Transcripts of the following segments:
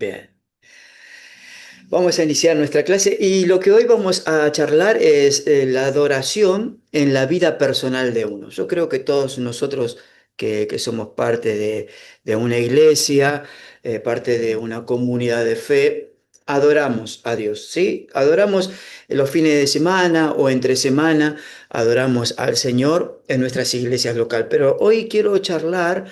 Bien, vamos a iniciar nuestra clase y lo que hoy vamos a charlar es la adoración en la vida personal de uno. Yo creo que todos nosotros que somos parte de una iglesia, parte de una comunidad de fe, adoramos a Dios, ¿sí? Adoramos en los fines de semana o entre semana, adoramos al Señor en nuestras iglesias locales. Pero hoy quiero charlar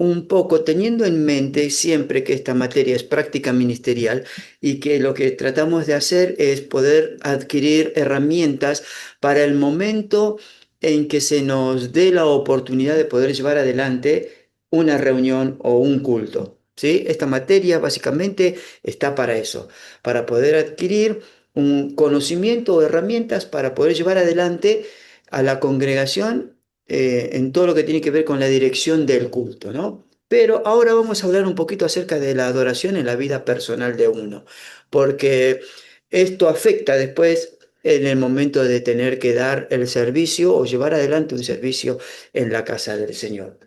un poco teniendo en mente siempre que esta materia es práctica ministerial y que lo que tratamos de hacer es poder adquirir herramientas para el momento en que se nos dé la oportunidad de poder llevar adelante una reunión o un culto. ¿Sí? Esta materia básicamente está para eso, para poder adquirir un conocimiento o herramientas para poder llevar adelante a la congregación en todo lo que tiene que ver con la dirección del culto, ¿no? Pero ahora vamos a hablar un poquito acerca de la adoración en la vida personal de uno, porque esto afecta después en el momento de tener que dar el servicio o llevar adelante un servicio en la casa del Señor.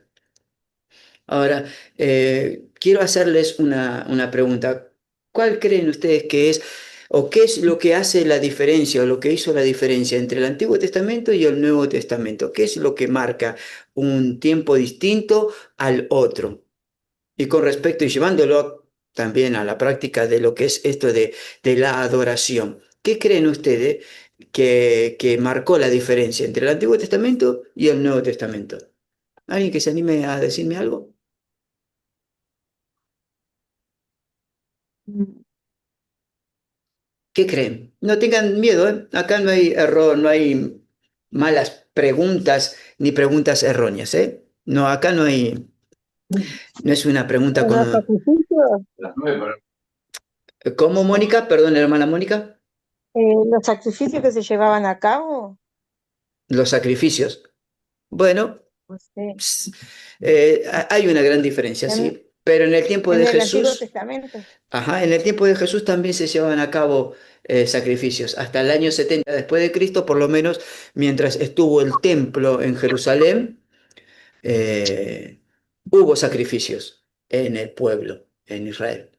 Ahora, quiero hacerles una pregunta. ¿Cuál creen ustedes que es o qué es lo que hace la diferencia o lo que hizo la diferencia entre el Antiguo Testamento y el Nuevo Testamento? ¿Qué es lo que marca un tiempo distinto al otro? Y con respecto y llevándolo también a la práctica de lo que es esto de la adoración, ¿qué creen ustedes que marcó la diferencia entre el Antiguo Testamento y el Nuevo Testamento? ¿Alguien que se anime a decirme algo? Mm. ¿Qué creen? No tengan miedo, ¿eh? Acá no hay error, no hay malas preguntas ni preguntas erróneas, ¿eh? No, acá no es una pregunta Los con... sacrificios, ¿Cómo, Mónica? Perdón, hermana Mónica. los sacrificios que se llevaban a cabo, Los sacrificios. Bueno, no sé, hay una gran diferencia, en, sí. Pero en el tiempo en de el Antiguo Jesús, Testamento. ajá, en el tiempo de Jesús también se llevaban a cabo sacrificios. Hasta el año 70 después de Cristo, por lo menos, mientras estuvo el templo en Jerusalén, eh, hubo sacrificios en el pueblo, en Israel.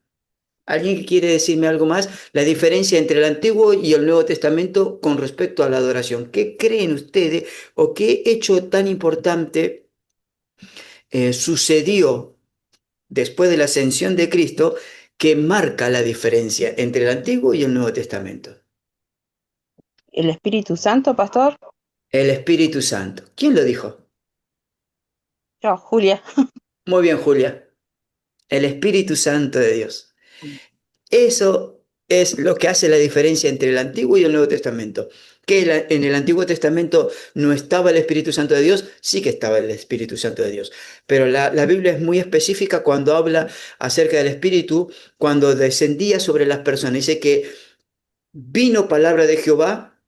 ¿Alguien que quiere decirme algo más? La diferencia entre el Antiguo y el Nuevo Testamento con respecto a la adoración. ¿Qué creen ustedes o qué hecho tan importante sucedió después de la ascensión de Cristo que marca la diferencia entre el Antiguo y el Nuevo Testamento? El Espíritu Santo, pastor. El Espíritu Santo. ¿Quién lo dijo? Yo, Julia. Muy bien, Julia. El Espíritu Santo de Dios. Eso es lo que hace la diferencia entre el Antiguo y el Nuevo Testamento. Que en el Antiguo Testamento no estaba el Espíritu Santo de Dios, sí que estaba el Espíritu Santo de Dios. Pero la Biblia es muy específica cuando habla acerca del Espíritu, cuando descendía sobre las personas. Dice que vino palabra de Jehová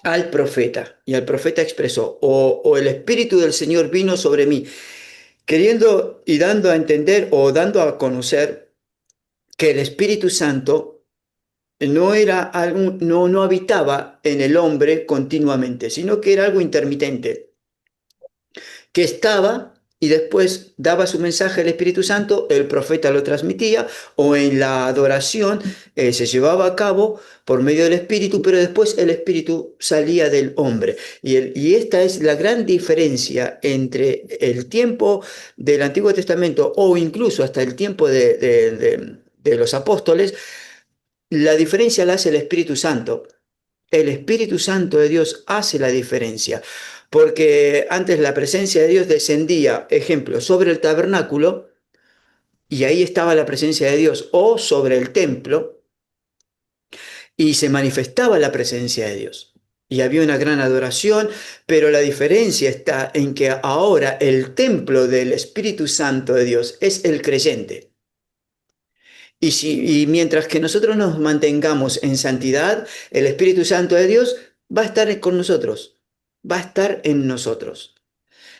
al profeta y al profeta expresó, o el Espíritu del Señor vino sobre mí, queriendo y dando a entender o dando a conocer que el Espíritu Santo no era algo, no habitaba en el hombre continuamente, sino que era algo intermitente, que estaba y después daba su mensaje al Espíritu Santo, el profeta lo transmitía, o en la adoración se llevaba a cabo por medio del Espíritu, pero después el Espíritu salía del hombre. Y esta es la gran diferencia entre el tiempo del Antiguo Testamento o incluso hasta el tiempo de los apóstoles. La diferencia la hace el Espíritu Santo. El Espíritu Santo de Dios hace la diferencia, porque antes la presencia de Dios descendía, ejemplo, sobre el tabernáculo, y ahí estaba la presencia de Dios, o sobre el templo, y se manifestaba la presencia de Dios. Y había una gran adoración, pero la diferencia está en que ahora el templo del Espíritu Santo de Dios es el creyente. Y mientras que nosotros nos mantengamos en santidad, el Espíritu Santo de Dios va a estar con nosotros, va a estar en nosotros.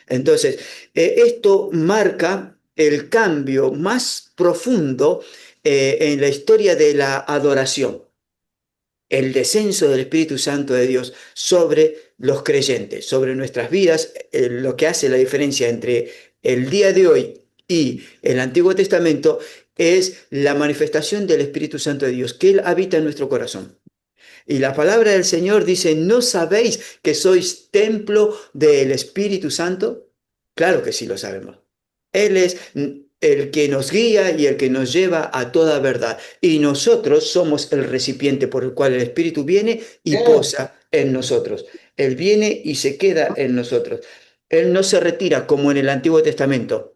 Entonces, esto marca el cambio más profundo en la historia de la adoración, el descenso del Espíritu Santo de Dios sobre los creyentes, sobre nuestras vidas, lo que hace la diferencia entre el día de hoy y el Antiguo Testamento es la manifestación del Espíritu Santo de Dios, que Él habita en nuestro corazón. Y la palabra del Señor dice, ¿no sabéis que sois templo del Espíritu Santo? Claro que sí lo sabemos. Él es el que nos guía y el que nos lleva a toda verdad. Y nosotros somos el recipiente por el cual el Espíritu viene y posa en nosotros. Él viene y se queda en nosotros. Él no se retira como en el Antiguo Testamento.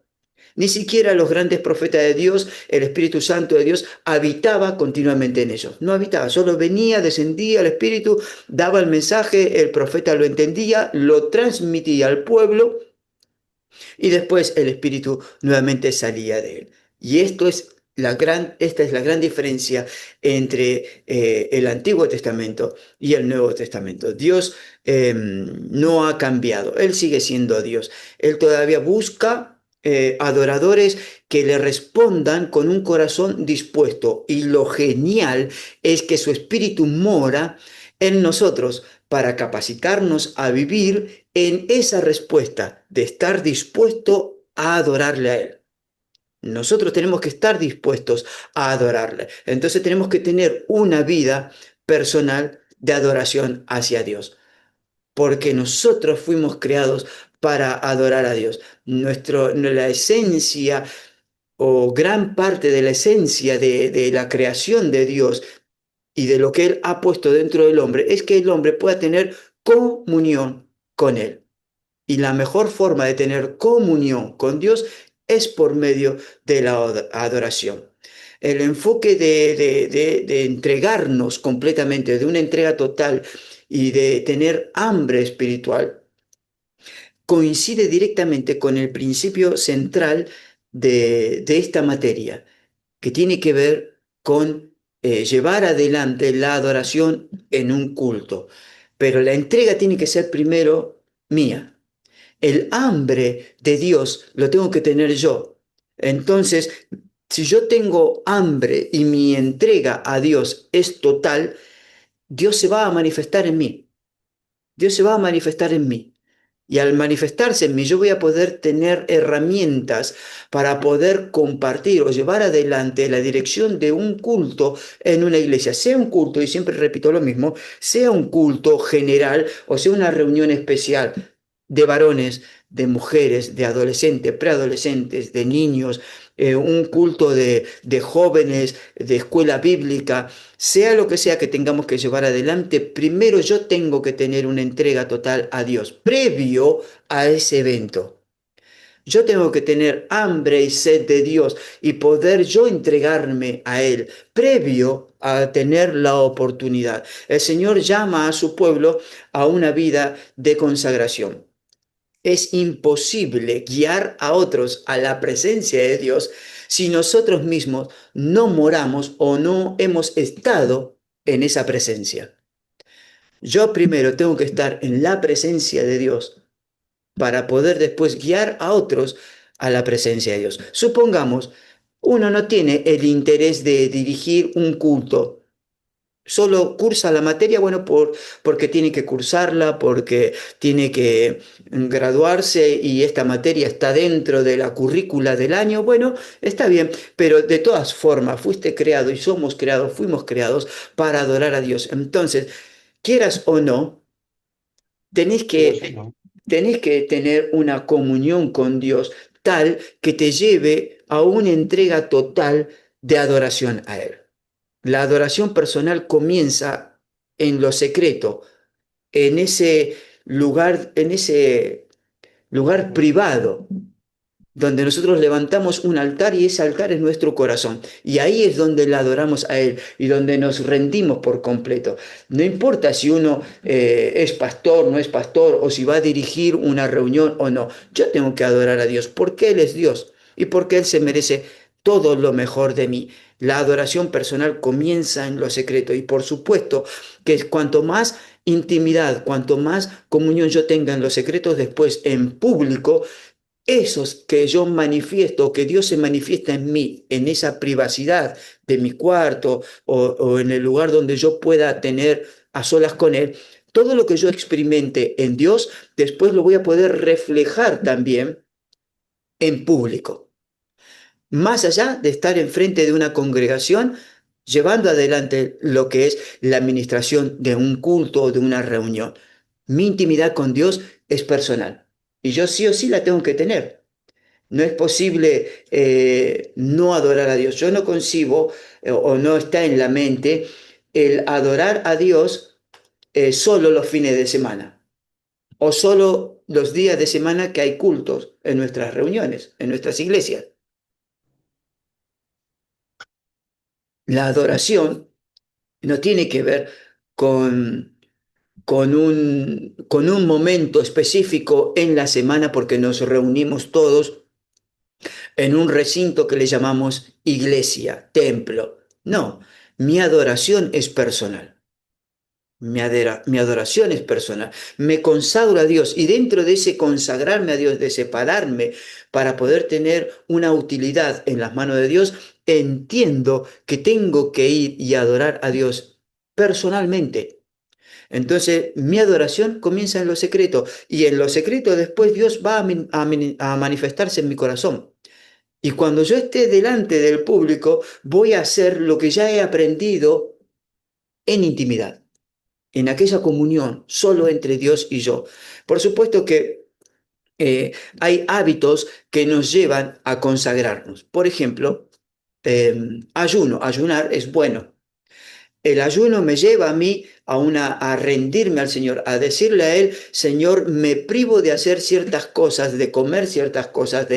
Ni siquiera los grandes profetas de Dios, el Espíritu Santo de Dios, habitaba continuamente en ellos. No habitaba, solo venía, descendía el Espíritu, daba el mensaje, el profeta lo entendía, lo transmitía al pueblo y después el Espíritu nuevamente salía de él. Y esta es la gran diferencia entre el Antiguo Testamento y el Nuevo Testamento. Dios no ha cambiado, Él sigue siendo Dios. Él todavía busca adoradores que le respondan con un corazón dispuesto. Y lo genial es que su Espíritu mora en nosotros para capacitarnos a vivir en esa respuesta de estar dispuesto a adorarle a Él. Nosotros tenemos que estar dispuestos a adorarle. Entonces tenemos que tener una vida personal de adoración hacia Dios, porque nosotros fuimos creados para adorar a Dios. La esencia o gran parte de la esencia de la creación de Dios y de lo que Él ha puesto dentro del hombre es que el hombre pueda tener comunión con Él. Y la mejor forma de tener comunión con Dios es por medio de la adoración. El enfoque de entregarnos completamente, de una entrega total y de tener hambre espiritual, coincide directamente con el principio central de esta materia, que tiene que ver con llevar adelante la adoración en un culto. Pero la entrega tiene que ser primero mía. El hambre de Dios lo tengo que tener yo. Entonces, si yo tengo hambre y mi entrega a Dios es total, Dios se va a manifestar en mí. Dios se va a manifestar en mí. Y al manifestarse en mí, yo voy a poder tener herramientas para poder compartir o llevar adelante la dirección de un culto en una iglesia. Sea un culto, y siempre repito lo mismo, sea un culto general o sea una reunión especial de varones, de mujeres, de adolescentes, preadolescentes, de niños, un culto de jóvenes, de escuela bíblica, sea lo que sea que tengamos que llevar adelante, primero yo tengo que tener una entrega total a Dios, previo a ese evento. Yo tengo que tener hambre y sed de Dios y poder yo entregarme a Él, previo a tener la oportunidad. El Señor llama a su pueblo a una vida de consagración. Es imposible guiar a otros a la presencia de Dios si nosotros mismos no moramos o no hemos estado en esa presencia. Yo primero tengo que estar en la presencia de Dios para poder después guiar a otros a la presencia de Dios. Supongamos, uno no tiene el interés de dirigir un culto, solo cursa la materia, bueno, porque tiene que cursarla, porque tiene que graduarse y esta materia está dentro de la currícula del año, bueno, está bien, pero de todas formas fuiste creado y somos creados, fuimos creados para adorar a Dios. Entonces, quieras o no, tenés que, tenés que tener una comunión con Dios tal que te lleve a una entrega total de adoración a Él. La adoración personal comienza en lo secreto, en ese lugar privado, donde nosotros levantamos un altar y ese altar es nuestro corazón. Y ahí es donde le adoramos a Él y donde nos rendimos por completo. No importa si uno es pastor, no es pastor, o si va a dirigir una reunión o no. Yo tengo que adorar a Dios porque Él es Dios y porque Él se merece todo lo mejor de mí. La adoración personal comienza en lo secreto y por supuesto que cuanto más intimidad, cuanto más comunión yo tenga en los secretos, después en público, esos que yo manifiesto, que Dios se manifiesta en mí, en esa privacidad de mi cuarto o en el lugar donde yo pueda tener a solas con Él, todo lo que yo experimente en Dios, después lo voy a poder reflejar también en público. más allá de estar enfrente de una congregación, llevando adelante lo que es la administración de un culto o de una reunión. Mi intimidad con Dios es personal y yo sí o sí la tengo que tener. No es posible no adorar a Dios. Yo no concibo o no está en la mente el adorar a Dios solo los fines de semana o solo los días de semana que hay cultos en nuestras reuniones, en nuestras iglesias. La adoración no tiene que ver con, con un momento específico en la semana porque nos reunimos todos en un recinto que le llamamos iglesia, templo. No, mi adoración es personal. Mi adoración es personal. Me consagro a Dios y dentro de ese consagrarme a Dios, de separarme para poder tener una utilidad en las manos de Dios, entiendo que tengo que ir y adorar a Dios personalmente. Entonces, mi adoración comienza en lo secreto y en lo secreto después Dios va a manifestarse en mi corazón. Y cuando yo esté delante del público, voy a hacer lo que ya he aprendido en intimidad, en aquella comunión, solo entre Dios y yo. Por supuesto que hay hábitos que nos llevan a consagrarnos. Por ejemplo, ayunar es bueno. El ayuno me lleva a mí a rendirme al Señor, a decirle a Él, Señor, me privo de hacer ciertas cosas, de comer ciertas cosas,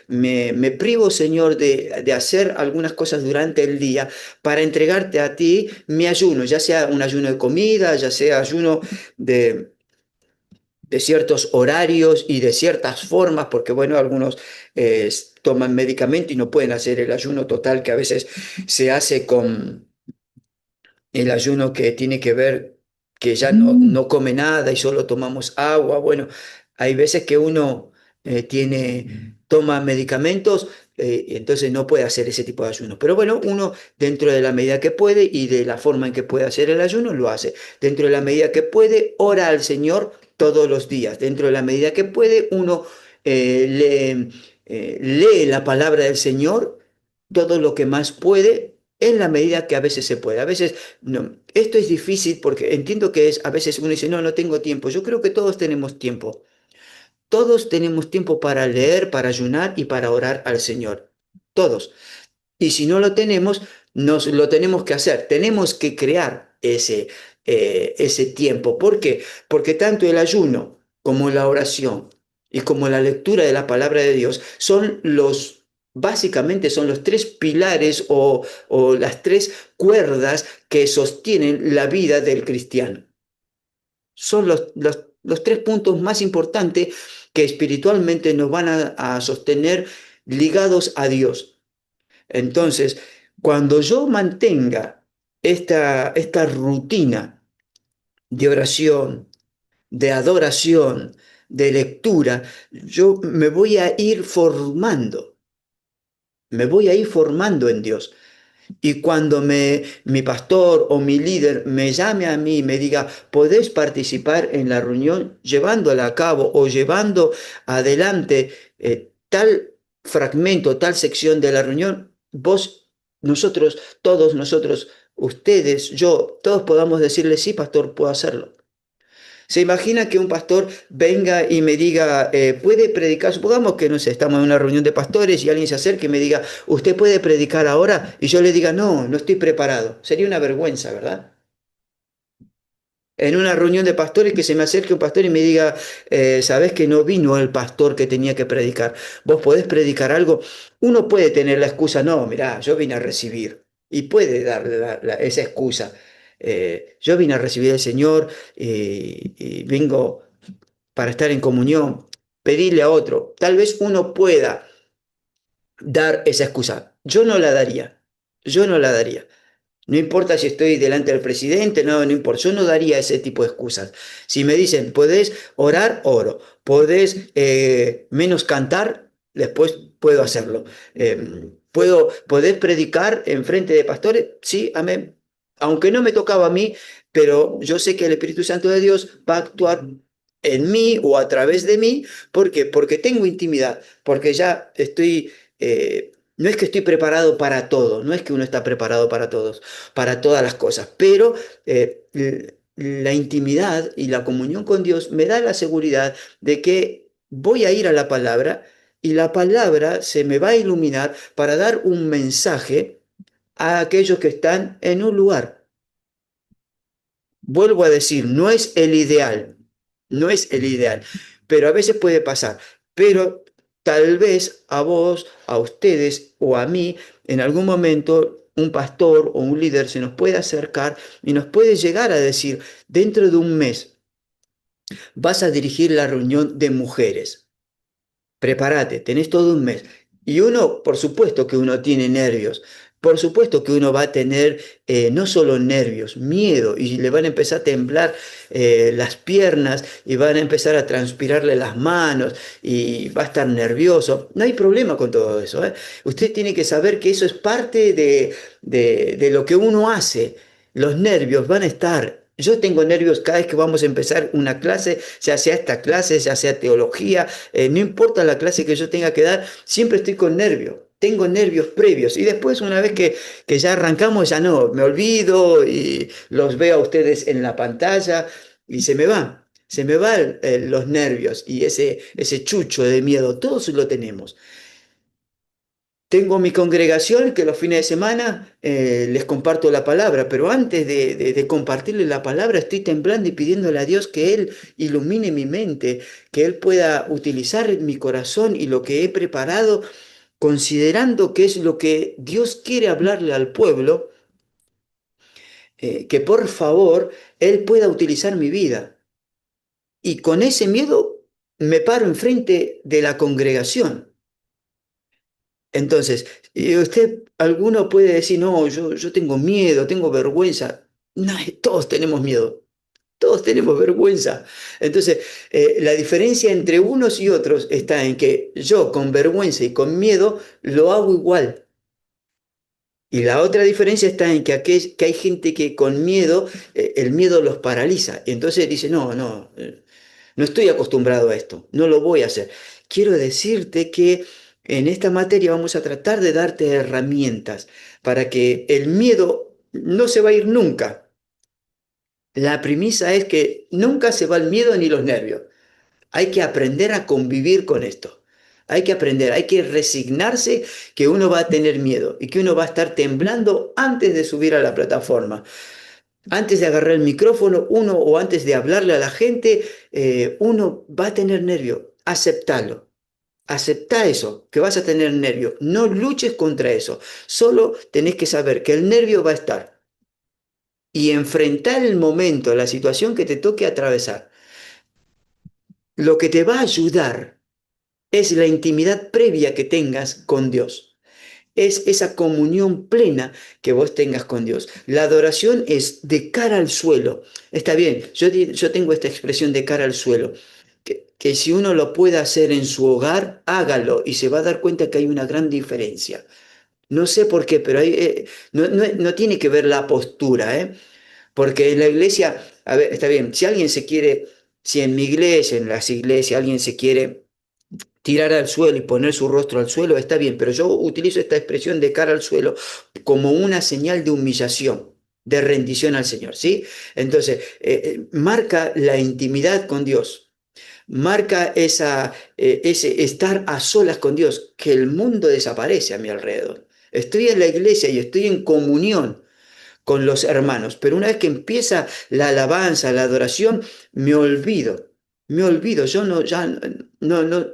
me privo, Señor, de hacer algunas cosas durante el día para entregarte a ti mi ayuno, ya sea un ayuno de comida, ya sea ayuno de, de ciertos horarios y de ciertas formas, porque bueno, algunos toman medicamento y no pueden hacer el ayuno total que a veces se hace con el ayuno que tiene que ver que ya no come nada y solo tomamos agua. Bueno, hay veces que uno toma medicamentos, entonces no puede hacer ese tipo de ayuno. Pero bueno, uno dentro de la medida que puede y de la forma en que puede hacer el ayuno, lo hace. Dentro de la medida que puede, ora al Señor todos los días. Dentro de la medida que puede, uno lee la palabra del Señor todo lo que más puede en la medida que a veces se puede. A veces no. Esto es difícil porque entiendo que a veces uno dice, no, no tengo tiempo. Yo creo que todos tenemos tiempo. Todos tenemos tiempo para leer, para ayunar y para orar al Señor. Todos. Y si no lo tenemos, nos lo tenemos que hacer. Tenemos que crear ese tiempo. ¿Por qué? Porque tanto el ayuno como la oración y como la lectura de la palabra de Dios básicamente son los tres pilares o las tres cuerdas que sostienen la vida del cristiano. Son los tres puntos más importantes que espiritualmente nos van a sostener ligados a Dios. Entonces, cuando yo mantenga esta rutina de oración, de adoración, de lectura, yo me voy a ir formando en Dios. Y cuando mi pastor o mi líder me llame a mí y me diga, ¿podés participar en la reunión llevándola a cabo o llevando adelante tal fragmento, tal sección de la reunión? Nosotros, todos nosotros, ustedes, yo, todos podamos decirle, sí, pastor, puedo hacerlo. ¿Se imagina que un pastor venga y me diga, puede predicar? Supongamos que, no sé, estamos en una reunión de pastores y alguien se acerque y me diga, ¿usted puede predicar ahora? Y yo le diga, no, no estoy preparado. Sería una vergüenza, ¿verdad? En una reunión de pastores que se me acerque un pastor y me diga, ¿sabés que no vino el pastor que tenía que predicar? ¿Vos podés predicar algo? Uno puede tener la excusa, no, mirá, yo vine a recibir. Y puede darle esa excusa. Yo vine a recibir al Señor y vengo para estar en comunión, pedirle a otro. Tal vez uno pueda dar esa excusa. Yo no la daría. Yo no la daría. No importa si estoy delante del presidente, no, no importa. Yo no daría ese tipo de excusas. Si me dicen, ¿podés orar? Oro. ¿Podés menos cantar? Después puedo hacerlo. ¿Podés predicar en frente de pastores? Sí, amén. Aunque no me tocaba a mí, pero yo sé que el Espíritu Santo de Dios va a actuar en mí o a través de mí. ¿Por qué? Porque tengo intimidad, porque ya estoy no es que estoy preparado para todo, no es que uno está preparado para todos, para todas las cosas, pero la intimidad y la comunión con Dios me da la seguridad de que voy a ir a la palabra y la palabra se me va a iluminar para dar un mensaje a aquellos que están en un lugar. Vuelvo a decir, no es el ideal, no es el ideal, pero a veces puede pasar. Pero tal vez a vos, a ustedes o a mí, en algún momento un pastor o un líder se nos puede acercar y nos puede llegar a decir, dentro de un mes vas a dirigir la reunión de mujeres. Prepárate, tenés todo un mes. Y uno, por supuesto que uno tiene nervios, por supuesto que uno va a tener no solo nervios, miedo, y le van a empezar a temblar las piernas y van a empezar a transpirarle las manos y va a estar nervioso. No hay problema con todo eso, ¿eh? Usted tiene que saber que eso es parte de lo que uno hace. Los nervios van a estar. Yo tengo nervios cada vez que vamos a empezar una clase, ya sea esta clase, ya sea teología, no importa la clase que yo tenga que dar, siempre estoy con nervios. Tengo nervios previos y después una vez que ya arrancamos ya no, me olvido y los veo a ustedes en la pantalla y se me van los nervios y ese chucho de miedo, todos lo tenemos. Tengo mi congregación que los fines de semana les comparto la palabra, pero antes de compartirles la palabra estoy temblando y pidiéndole a Dios que Él ilumine mi mente, que Él pueda utilizar mi corazón y lo que he preparado, considerando que es lo que Dios quiere hablarle al pueblo, que por favor Él pueda utilizar mi vida. Y con ese miedo me paro enfrente de la congregación. Entonces, y usted, alguno puede decir, no, yo tengo miedo, tengo vergüenza. No, todos tenemos miedo, todos tenemos vergüenza. Entonces, la diferencia entre unos y otros está en que yo con vergüenza y con miedo lo hago igual. Y la otra diferencia está en que, que hay gente que con miedo, el miedo los paraliza. Y entonces dice, no, no, no estoy acostumbrado a esto, no lo voy a hacer. Quiero decirte que en esta materia vamos a tratar de darte herramientas para que el miedo no se va a ir nunca. La premisa es que nunca se va el miedo ni los nervios. Hay que aprender a convivir con esto. Hay que aprender, hay que resignarse que uno va a tener miedo y que uno va a estar temblando antes de subir a la plataforma. Antes de agarrar el micrófono, uno o antes de hablarle a la gente, uno va a tener nervio. Aceptalo. Acepta eso, que vas a tener nervio. No luches contra eso. Solo tenés que saber que el nervio va a estar y enfrentar el momento, la situación que te toque atravesar. Lo que te va a ayudar es la intimidad previa que tengas con Dios. Es esa comunión plena que vos tengas con Dios. La adoración es de cara al suelo. Está bien, yo tengo esta expresión de cara al suelo, que si uno lo puede hacer en su hogar, hágalo y se va a dar cuenta que hay una gran diferencia. No sé por qué, pero no tiene que ver la postura, ¿eh? Porque en la iglesia, a ver, está bien, si alguien se quiere, si en mi iglesia, en las iglesias, alguien se quiere tirar al suelo y poner su rostro al suelo, está bien, pero yo utilizo esta expresión de cara al suelo como una señal de humillación, de rendición al Señor, ¿sí? Entonces, marca la intimidad con Dios, marca ese estar a solas con Dios, que el mundo desaparece a mi alrededor. Estoy en la iglesia y estoy en comunión con los hermanos, pero una vez que empieza la alabanza, la adoración, me olvido, yo no, ya no,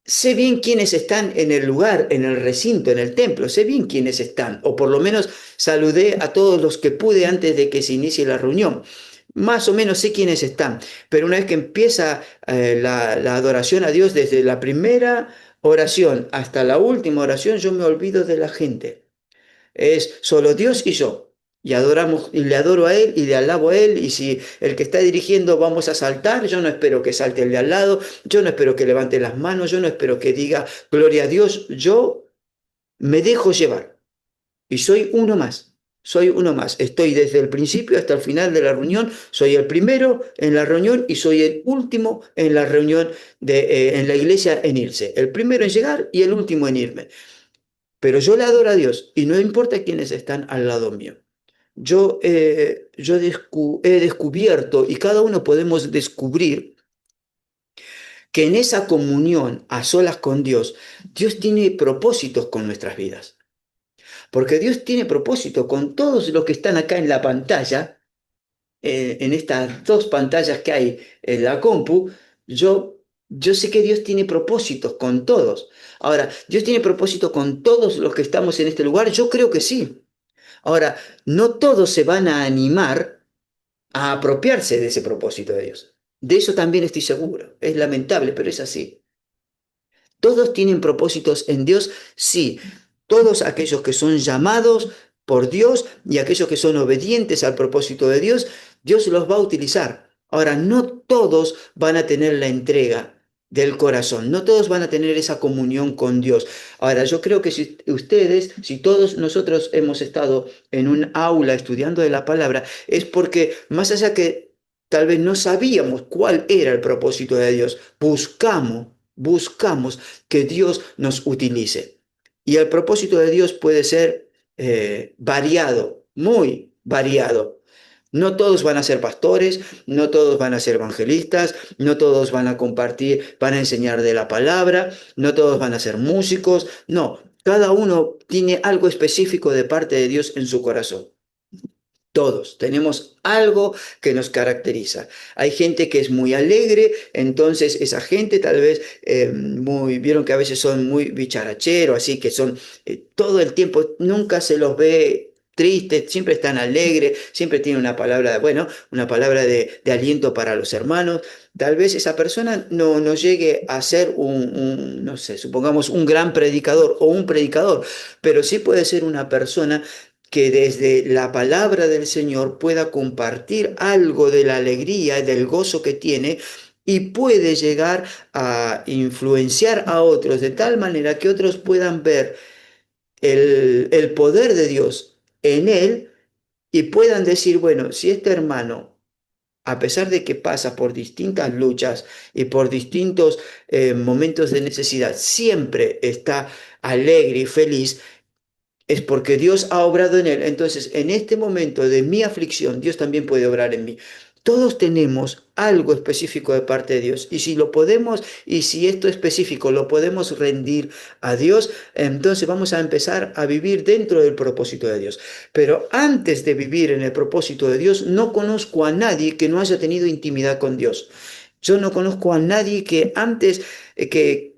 sé bien quiénes están en el lugar, en el recinto, en el templo, sé bien quiénes están, o por lo menos saludé a todos los que pude antes de que se inicie la reunión. Más o menos sé quiénes están, pero una vez que empieza la adoración a Dios, desde la primera oración hasta la última oración, yo me olvido de la gente. Es solo Dios y yo. Y adoramos, y le adoro a Él y le alabo a Él. Y si el que está dirigiendo vamos a saltar, yo no espero que salte el de al lado, yo no espero que levante las manos, yo no espero que diga gloria a Dios, yo me dejo llevar. Y soy uno más. soy uno más. Estoy desde el principio hasta el final de la reunión. Soy el primero en la reunión y soy el último en la reunión en la iglesia en irse. El primero en llegar y el último en irme. Pero yo le adoro a Dios y no importa quiénes están al lado mío. He descubierto y cada uno podemos descubrir que en esa comunión a solas con Dios, Dios tiene propósitos con nuestras vidas. Porque Dios tiene propósito con todos los que están acá en la pantalla, en estas dos pantallas que hay en la compu. Yo sé que Dios tiene propósitos con todos. Ahora, ¿Dios tiene propósito con todos los que estamos en este lugar? Yo creo que sí. Ahora, no todos se van a animar a apropiarse de ese propósito de Dios. De eso también estoy seguro. Es lamentable, pero es así. ¿Todos tienen propósitos en Dios? Sí. Todos aquellos que son llamados por Dios y aquellos que son obedientes al propósito de Dios, Dios los va a utilizar. Ahora, no todos van a tener la entrega del corazón, no todos van a tener esa comunión con Dios. Ahora, yo creo que si ustedes, si todos nosotros hemos estado en un aula estudiando de la palabra, es porque más allá que tal vez no sabíamos cuál era el propósito de Dios, buscamos que Dios nos utilice. Y el propósito de Dios puede ser variado, muy variado. No todos van a ser pastores, no todos van a ser evangelistas, no todos van a compartir, van a enseñar de la palabra, no todos van a ser músicos, no, cada uno tiene algo específico de parte de Dios en su corazón. Todos tenemos algo que nos caracteriza. Hay gente que es muy alegre, entonces esa gente tal vez vieron que a veces son muy bicharacheros, así que son todo el tiempo, nunca se los ve tristes, siempre están alegres, siempre tienen una palabra, bueno, una palabra de aliento para los hermanos. Tal vez esa persona no llegue a ser no sé, supongamos un gran predicador o un predicador, pero sí puede ser una persona que desde la palabra del Señor pueda compartir algo de la alegría y del gozo que tiene y puede llegar a influenciar a otros de tal manera que otros puedan ver el poder de Dios en él y puedan decir, bueno, si este hermano, a pesar de que pasa por distintas luchas y por distintos momentos de necesidad, siempre está alegre y feliz, es porque Dios ha obrado en él. Entonces, en este momento de mi aflicción, Dios también puede obrar en mí. Todos tenemos algo específico de parte de Dios. Y si lo podemos, y si esto específico lo podemos rendir a Dios, entonces vamos a empezar a vivir dentro del propósito de Dios. Pero antes de vivir en el propósito de Dios, no conozco a nadie que no haya tenido intimidad con Dios. Yo no conozco a nadie que antes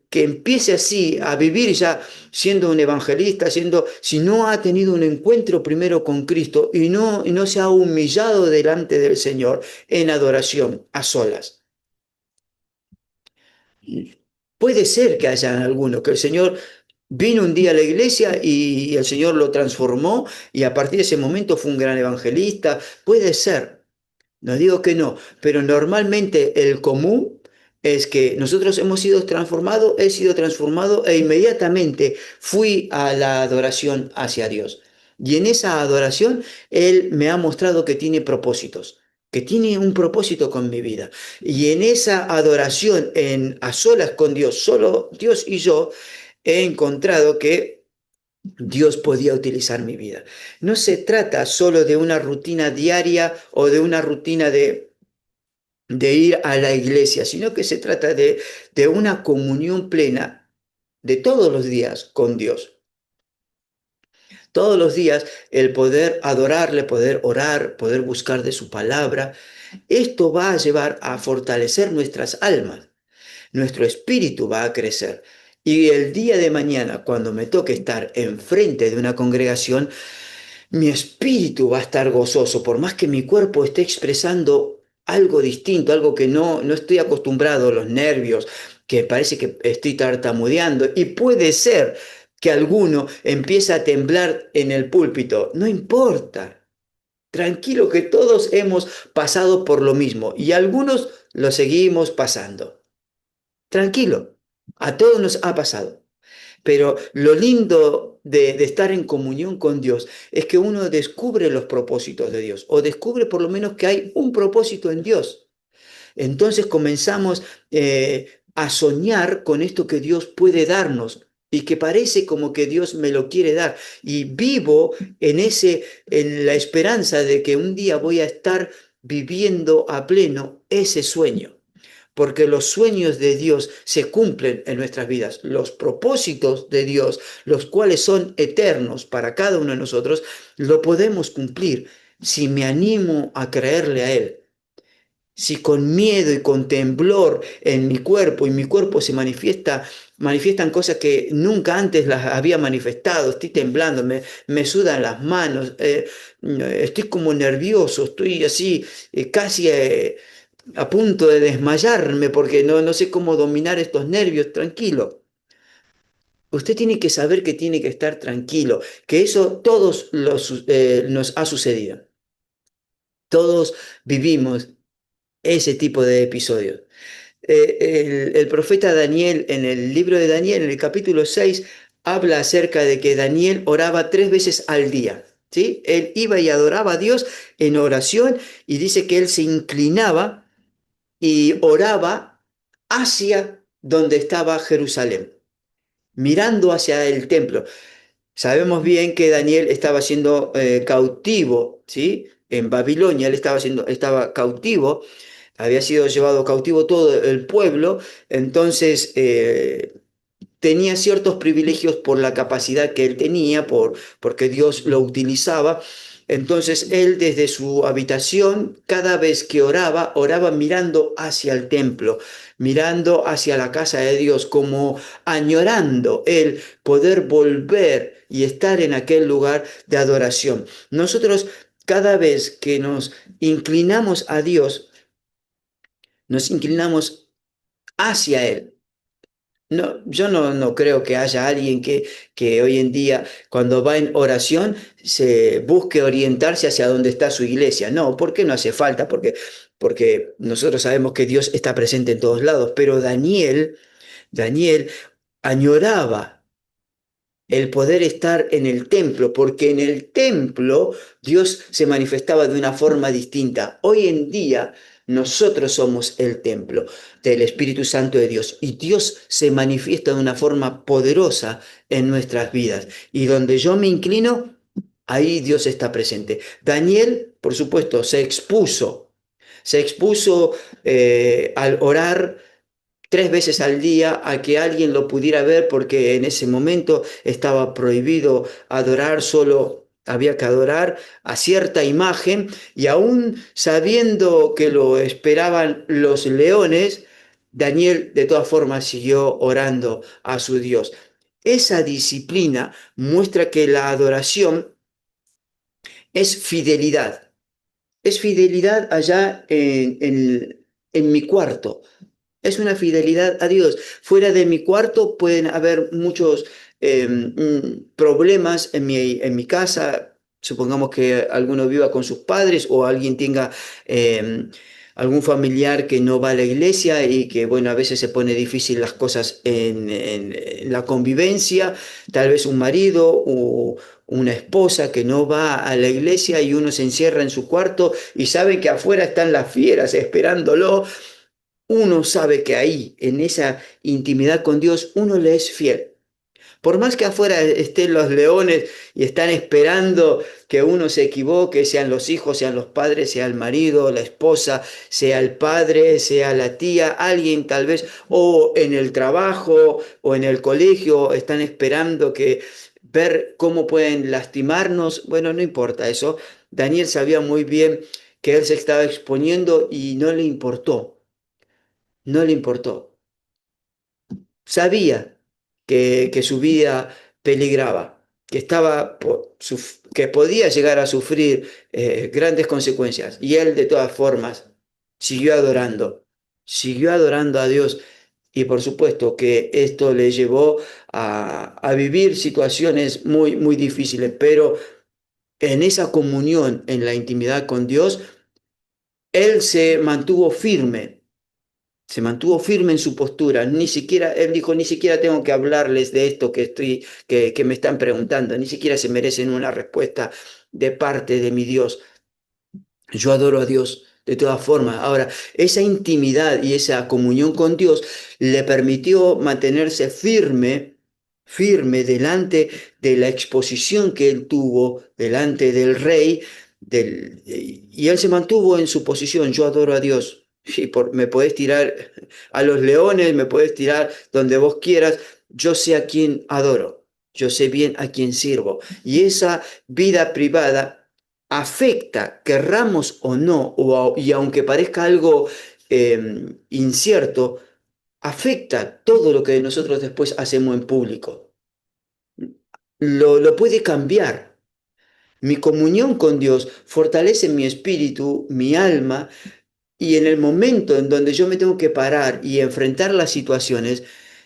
que empiece así a vivir ya siendo un evangelista, si no ha tenido un encuentro primero con Cristo y no se ha humillado delante del Señor en adoración a solas. Puede ser que haya alguno, que el Señor vino un día a la iglesia y el Señor lo transformó y a partir de ese momento fue un gran evangelista. Puede ser, no digo que no, pero normalmente el común es que nosotros hemos sido transformados, he sido transformado e inmediatamente fui a la adoración hacia Dios. Y en esa adoración Él me ha mostrado que tiene propósitos, que tiene un propósito con mi vida. Y en esa adoración, a solas con Dios, solo Dios y yo, he encontrado que Dios podía utilizar mi vida. No se trata solo de una rutina diaria o de una rutina de ir a la iglesia, sino que se trata de una comunión plena de todos los días con Dios. Todos los días el poder adorarle, poder orar, poder buscar de su palabra, esto va a llevar a fortalecer nuestras almas. Nuestro espíritu va a crecer. Y el día de mañana, cuando me toque estar enfrente de una congregación, mi espíritu va a estar gozoso, por más que mi cuerpo esté expresando algo distinto, algo que no estoy acostumbrado, los nervios, que parece que estoy tartamudeando, y puede ser que alguno empiece a temblar en el púlpito. No importa, tranquilo que todos hemos pasado por lo mismo y algunos lo seguimos pasando. Tranquilo, a todos nos ha pasado. Pero lo lindo de estar en comunión con Dios es que uno descubre los propósitos de Dios, o descubre por lo menos que hay un propósito en Dios. Entonces comenzamos a soñar con esto que Dios puede darnos y que parece como que Dios me lo quiere dar. Y vivo en la esperanza de que un día voy a estar viviendo a pleno ese sueño. Porque los sueños de Dios se cumplen en nuestras vidas. Los propósitos de Dios, los cuales son eternos para cada uno de nosotros, lo podemos cumplir si me animo a creerle a Él. Si con miedo y con temblor en mi cuerpo, y mi cuerpo manifiestan cosas que nunca antes las había manifestado, estoy temblando, me sudan las manos, estoy como nervioso, estoy así casi a punto de desmayarme porque no sé cómo dominar estos nervios, tranquilo. Usted tiene que saber que tiene que estar tranquilo, que eso nos ha sucedido. Todos vivimos ese tipo de episodios. El profeta Daniel, en el libro de Daniel, en el capítulo 6 habla acerca de que Daniel oraba 3 veces al día. ¿Sí? Él iba y adoraba a Dios en oración y dice que él se inclinaba y oraba hacia donde estaba Jerusalén, mirando hacia el templo. Sabemos bien que Daniel estaba siendo cautivo, ¿sí? En Babilonia, estaba cautivo, había sido llevado cautivo todo el pueblo, entonces tenía ciertos privilegios por la capacidad que él tenía, porque Dios lo utilizaba. Entonces él desde su habitación, cada vez que oraba, oraba mirando hacia el templo, mirando hacia la casa de Dios, como añorando el poder volver y estar en aquel lugar de adoración. Nosotros, cada vez que nos inclinamos a Dios, nos inclinamos hacia Él. No, yo no creo que haya alguien que hoy en día, cuando va en oración, se busque orientarse hacia donde está su iglesia. No, porque no hace falta, porque nosotros sabemos que Dios está presente en todos lados. Pero Daniel añoraba el poder estar en el templo, porque en el templo Dios se manifestaba de una forma distinta. Hoy en día nosotros somos el templo del Espíritu Santo de Dios y Dios se manifiesta de una forma poderosa en nuestras vidas. Y donde yo me inclino, ahí Dios está presente. Daniel, por supuesto, se expuso al orar 3 veces al día a que alguien lo pudiera ver porque en ese momento estaba prohibido adorar, solo había que adorar a cierta imagen y aún sabiendo que lo esperaban los leones, Daniel de todas formas siguió orando a su Dios. Esa disciplina muestra que la adoración es fidelidad. Es fidelidad allá en mi cuarto, es una fidelidad a Dios. Fuera de mi cuarto pueden haber muchos problemas en mi casa. Supongamos que alguno viva con sus padres o alguien tenga algún familiar que no va a la iglesia y que, bueno, a veces se pone difícil las cosas en la convivencia. Tal vez un marido o una esposa que no va a la iglesia y uno se encierra en su cuarto y sabe que afuera están las fieras esperándolo. Uno sabe que ahí, en esa intimidad con Dios, uno le es fiel. Por más que afuera estén los leones y están esperando que uno se equivoque, sean los hijos, sean los padres, sea el marido, la esposa, sea el padre, sea la tía, alguien tal vez, o en el trabajo o en el colegio, están esperando que ver cómo pueden lastimarnos. Bueno, no importa eso. Daniel sabía muy bien que él se estaba exponiendo y no le importó. No le importó. Sabía que su vida peligraba, que podía llegar a sufrir grandes consecuencias. Y él, de todas formas, siguió adorando a Dios. Y por supuesto que esto le llevó a vivir situaciones muy, muy difíciles, pero en esa comunión, en la intimidad con Dios, él se mantuvo firme Se mantuvo firme en su postura, ni siquiera, él dijo, ni siquiera tengo que hablarles de esto que me están preguntando, ni siquiera se merecen una respuesta de parte de mi Dios. Yo adoro a Dios de todas formas. Ahora, esa intimidad y esa comunión con Dios le permitió mantenerse firme delante de la exposición que él tuvo delante del rey, y él se mantuvo en su posición. Yo adoro a Dios. Sí, me puedes tirar a los leones, me puedes tirar donde vos quieras. Yo sé a quién adoro. Yo sé bien a quién sirvo. Y esa vida privada afecta, querramos o no, y aunque parezca algo incierto, afecta todo lo que nosotros después hacemos en público. Lo puede cambiar. Mi comunión con Dios fortalece mi espíritu, mi alma, y en el momento en donde yo me tengo que parar y enfrentar las situaciones,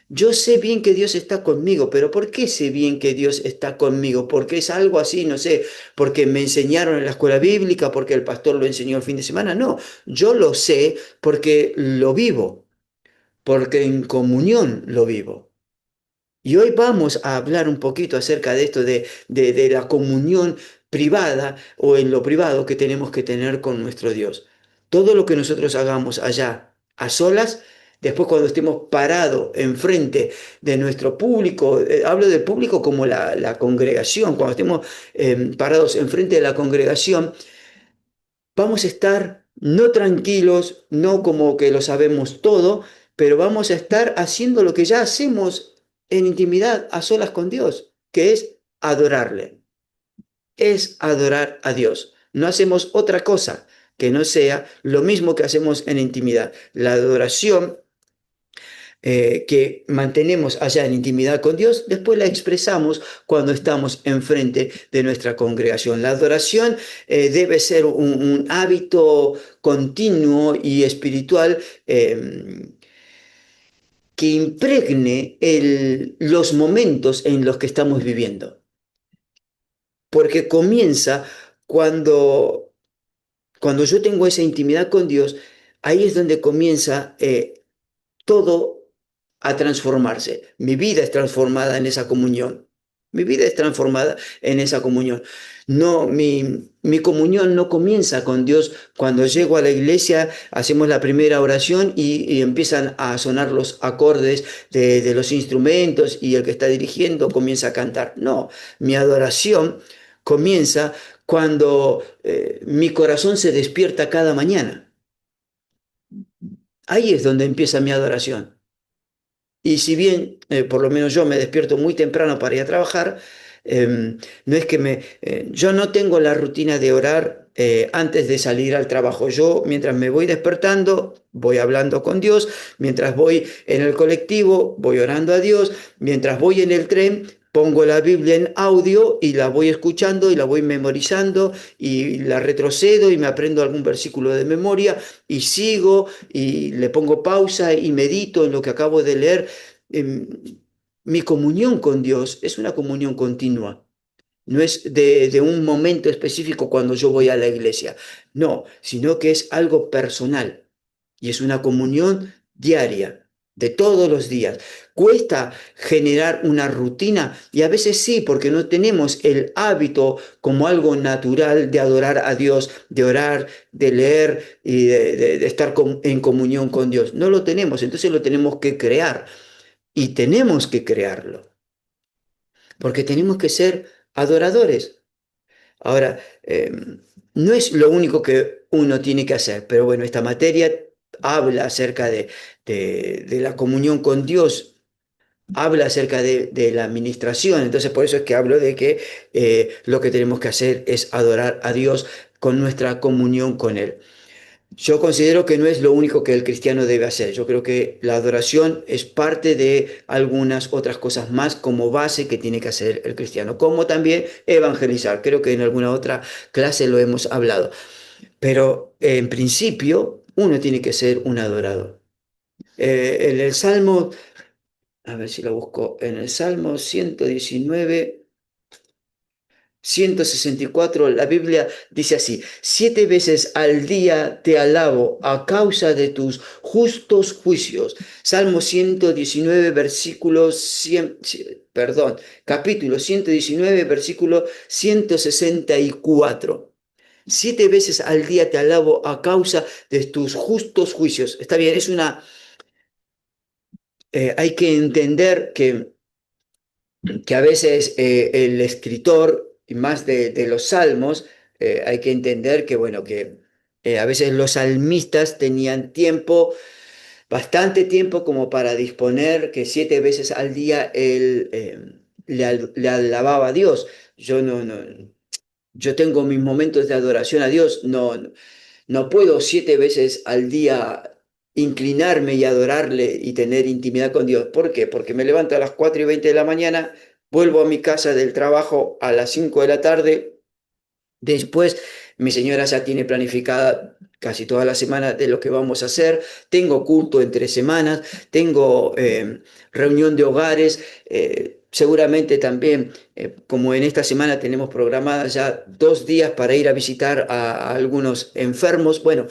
yo sé bien que Dios está conmigo, pero ¿por qué sé bien que Dios está conmigo? Porque es algo así, no sé, porque me enseñaron en la escuela bíblica, porque el pastor lo enseñó el fin de semana. No, yo lo sé porque lo vivo, porque en comunión lo vivo. Y hoy vamos a hablar un poquito acerca de esto, de la comunión privada o en lo privado que tenemos que tener con nuestro Dios. Todo lo que nosotros hagamos allá a solas, después cuando estemos parados enfrente de nuestro público, hablo del público como la congregación, cuando estemos parados enfrente de la congregación, vamos a estar no tranquilos, no como que lo sabemos todo, pero vamos a estar haciendo lo que ya hacemos en intimidad, a solas con Dios, que es adorarle, es adorar a Dios. No hacemos otra cosa que no sea lo mismo que hacemos en intimidad. La adoración que mantenemos allá en intimidad con Dios, después la expresamos cuando estamos enfrente de nuestra congregación. La adoración debe ser un hábito continuo y espiritual que impregne los momentos en los que estamos viviendo, porque comienza cuando, cuando yo tengo esa intimidad con Dios, ahí es donde comienza todo a transformarse. Mi vida es transformada en esa comunión. Mi vida es transformada en esa comunión. No, mi comunión no comienza con Dios cuando llego a la iglesia, hacemos la primera oración y empiezan a sonar los acordes de los instrumentos y el que está dirigiendo comienza a cantar. No, mi adoración comienza cuando mi corazón se despierta cada mañana. Ahí es donde empieza mi adoración. Y si bien, por lo menos yo me despierto muy temprano para ir a trabajar, no es que yo no tengo la rutina de orar antes de salir al trabajo. Yo, mientras me voy despertando, voy hablando con Dios, mientras voy en el colectivo, voy orando a Dios, mientras voy en el tren, pongo la Biblia en audio y la voy escuchando y la voy memorizando y la retrocedo y me aprendo algún versículo de memoria y sigo y le pongo pausa y medito en lo que acabo de leer. Em, Mi comunión con Dios es una comunión continua. No es de un momento específico cuando yo voy a la iglesia. No, sino que es algo personal y es una comunión diaria, de todos los días. Cuesta generar una rutina y a veces sí, porque no tenemos el hábito como algo natural de adorar a Dios, de orar, de leer y de estar en comunión con Dios. No lo tenemos, entonces lo tenemos que crear y tenemos que crearlo, porque tenemos que ser adoradores. Ahora, no es lo único que uno tiene que hacer, pero bueno, esta materia habla acerca de la comunión con Dios, habla acerca de la administración, entonces por eso es que hablo de que lo que tenemos que hacer es adorar a Dios con nuestra comunión con Él. Yo considero que no es lo único que el cristiano debe hacer. Yo creo que la adoración es parte de algunas otras cosas más como base que tiene que hacer el cristiano, como también evangelizar. Creo que en alguna otra clase lo hemos hablado. Pero en principio uno tiene que ser un adorador. En el Salmo, a ver si lo busco, en el Salmo 119, 164, la Biblia dice así: 7 veces al día te alabo a causa de tus justos juicios. Salmo 119, versículo 100, perdón, capítulo 119, versículo 164. 7 veces al día te alabo a causa de tus justos juicios. Está bien, hay que entender que a veces el escritor, y más de los salmos, hay que entender que, bueno, que a veces los salmistas tenían tiempo, bastante tiempo como para disponer que 7 veces al día él le alababa a Dios. Yo yo tengo mis momentos de adoración a Dios, no puedo 7 veces al día inclinarme y adorarle y tener intimidad con Dios. ¿Por qué? Porque me levanto a las 4:20 de la mañana, vuelvo a mi casa del trabajo a las 5 de la tarde. Después, mi señora ya tiene planificada casi toda la semana de lo que vamos a hacer. Tengo culto entre semanas, tengo reunión de hogares. Seguramente también, como en esta semana tenemos programadas ya 2 días para ir a visitar a algunos enfermos. Bueno,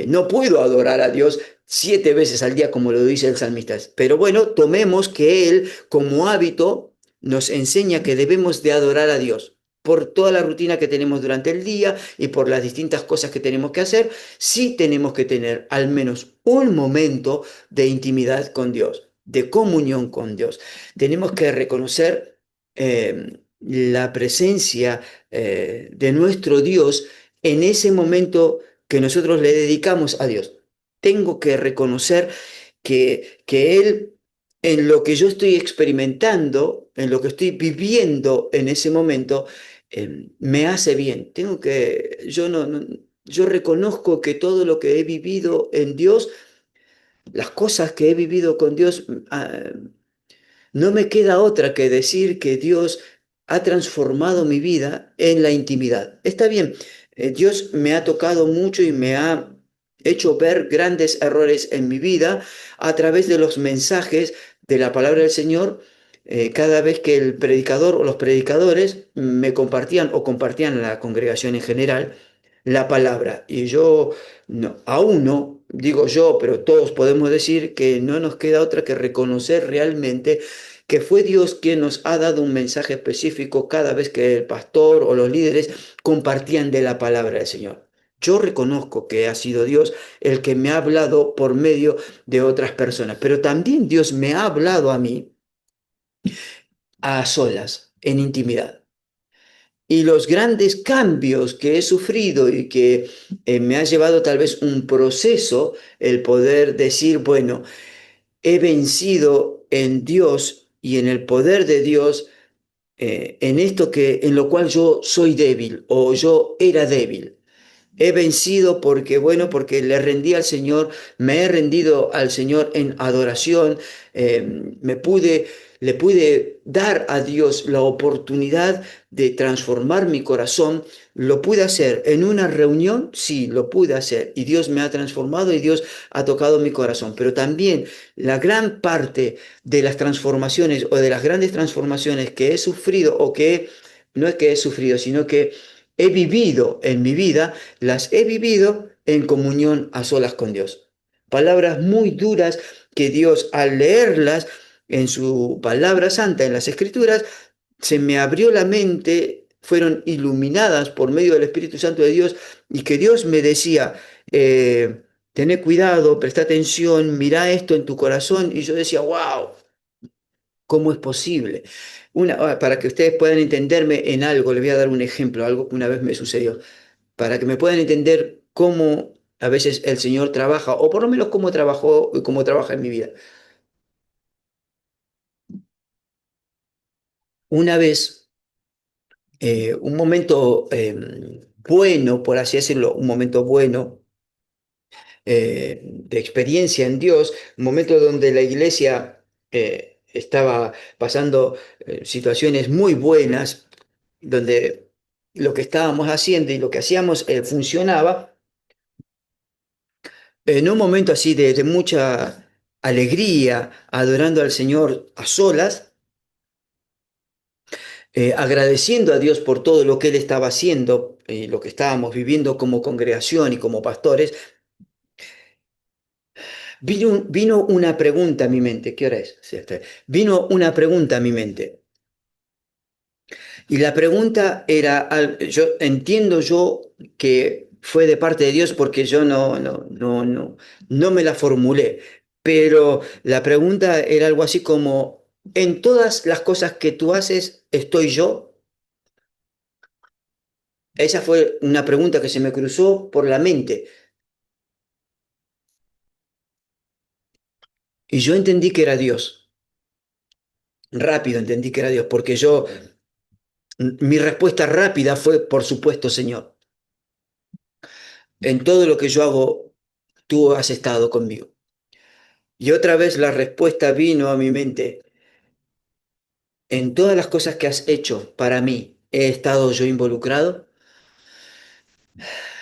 no puedo adorar a Dios 7 veces al día como lo dice el salmista. Pero bueno, tomemos que Él como hábito nos enseña que debemos de adorar a Dios por toda la rutina que tenemos durante el día y por las distintas cosas que tenemos que hacer. Sí tenemos que tener al menos un momento de intimidad con Dios, de comunión con Dios. Tenemos que reconocer la presencia de nuestro Dios en ese momento que nosotros le dedicamos a Dios. Tengo que reconocer que Él, en lo que yo estoy experimentando, en lo que estoy viviendo en ese momento, me hace bien. Yo yo reconozco que todo lo que he vivido en Dios, las cosas que he vivido con Dios, no me queda otra que decir que Dios ha transformado mi vida en la intimidad. Está bien, Dios me ha tocado mucho y me ha hecho ver grandes errores en mi vida a través de los mensajes de la palabra del Señor. Cada vez que el predicador o los predicadores me compartían o compartían a la congregación en general la palabra. Y yo aún no, digo yo, pero todos podemos decir que no nos queda otra que reconocer realmente que fue Dios quien nos ha dado un mensaje específico cada vez que el pastor o los líderes compartían de la palabra del Señor. Yo reconozco que ha sido Dios el que me ha hablado por medio de otras personas, pero también Dios me ha hablado a mí a solas, en intimidad. Y los grandes cambios que he sufrido y que me ha llevado tal vez un proceso, el poder decir, bueno, he vencido en Dios y en el poder de Dios, en esto en lo cual yo soy débil o yo era débil. He vencido porque, bueno, porque le rendí al Señor, me he rendido al Señor en adoración, me pude, le pude dar a Dios la oportunidad de transformar mi corazón. Lo pude hacer en una reunión, sí, lo pude hacer. Y Dios me ha transformado y Dios ha tocado mi corazón. Pero también la gran parte de las transformaciones o de las grandes transformaciones que he sufrido no es que he sufrido, sino que he vivido en mi vida, las he vivido en comunión a solas con Dios. Palabras muy duras que Dios, al leerlas en su palabra santa, en las Escrituras, se me abrió la mente, fueron iluminadas por medio del Espíritu Santo de Dios y que Dios me decía, tené cuidado, presta atención, mira esto en tu corazón. Y yo decía, wow, ¿cómo es posible? Para que ustedes puedan entenderme en algo, les voy a dar un ejemplo, algo que una vez me sucedió para que me puedan entender cómo a veces el Señor trabaja, o por lo menos cómo trabajó y cómo trabaja en mi vida. Una vez, un momento bueno, por así decirlo, un momento bueno de experiencia en Dios, un momento donde la iglesia estaba pasando situaciones muy buenas, donde lo que estábamos haciendo y lo que hacíamos funcionaba. En un momento así de mucha alegría, adorando al Señor a solas, agradeciendo a Dios por todo lo que Él estaba haciendo y lo que estábamos viviendo como congregación y como pastores, vino una pregunta a mi mente. ¿Qué hora es? Sí, vino una pregunta a mi mente. Y la pregunta era, yo entiendo yo que fue de parte de Dios porque yo no me la formulé, pero la pregunta era algo así como, ¿en todas las cosas que tú haces estoy yo? Esa fue una pregunta que se me cruzó por la mente y yo entendí que era Dios. Rápido entendí que era Dios porque mi respuesta rápida fue, por supuesto, Señor, en todo lo que yo hago, tú has estado conmigo. Y otra vez la respuesta vino a mi mente. En todas las cosas que has hecho para mí, he estado yo involucrado.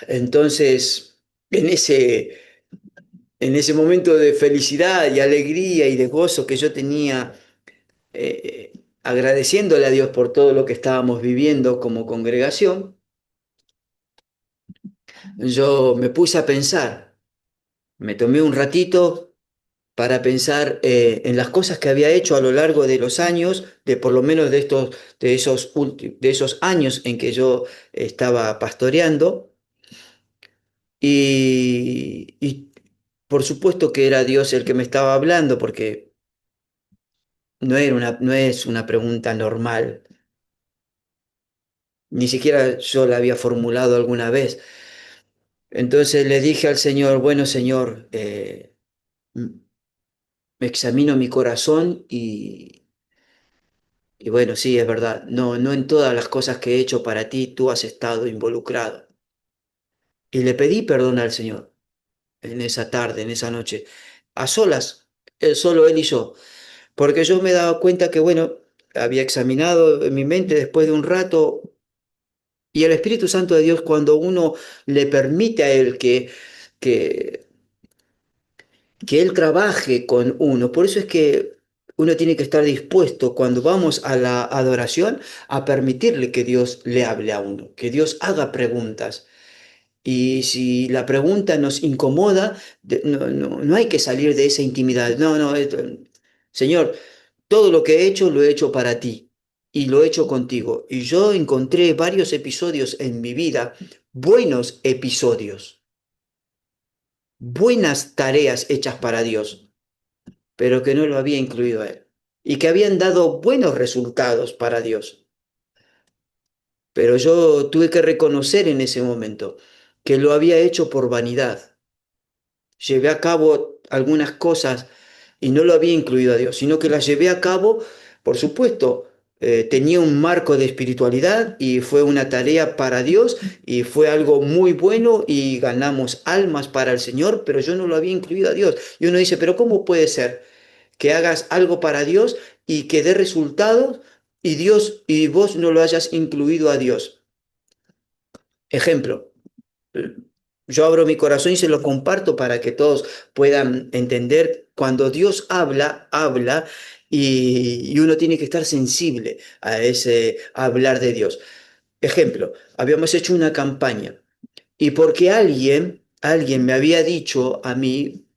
Entonces, en en ese momento de felicidad y alegría y de gozo que yo tenía, agradeciéndole a Dios por todo lo que estábamos viviendo como congregación, yo me puse a pensar, me tomé un ratito para pensar en las cosas que había hecho a lo largo de los años, de por lo menos de esos años en que yo estaba pastoreando, y por supuesto que era Dios el que me estaba hablando, porque no es una pregunta normal, ni siquiera yo la había formulado alguna vez. Entonces le dije al Señor, bueno Señor, examino mi corazón y bueno, sí, es verdad, no en todas las cosas que he hecho para ti tú has estado involucrado. Y le pedí perdón al Señor en esa tarde, en esa noche, a solas, solo Él y yo, porque yo me he dado cuenta que, bueno, había examinado en mi mente después de un rato, y el Espíritu Santo de Dios, cuando uno le permite a Él que, que Él trabaje con uno, por eso es que uno tiene que estar dispuesto cuando vamos a la adoración a permitirle que Dios le hable a uno, que Dios haga preguntas. Y si la pregunta nos incomoda, no hay que salir de esa intimidad. Señor, todo lo que he hecho lo he hecho para ti y lo he hecho contigo. Y yo encontré varios episodios en mi vida, buenos episodios, buenas tareas hechas para Dios, pero que no lo había incluido a Él. Y que habían dado buenos resultados para Dios. Pero yo tuve que reconocer en ese momento que lo había hecho por vanidad. Llevé a cabo algunas cosas y no lo había incluido a Dios, sino que las llevé a cabo, por supuesto, tenía un marco de espiritualidad y fue una tarea para Dios y fue algo muy bueno y ganamos almas para el Señor, pero yo no lo había incluido a Dios. Y uno dice, pero ¿cómo puede ser que hagas algo para Dios y que dé resultados y Dios y vos no lo hayas incluido a Dios? Ejemplo. Yo abro mi corazón y se lo comparto para que todos puedan entender. Cuando Dios habla, habla y uno tiene que estar sensible a ese hablar de Dios. Ejemplo, habíamos hecho una campaña y porque alguien me había dicho a mí,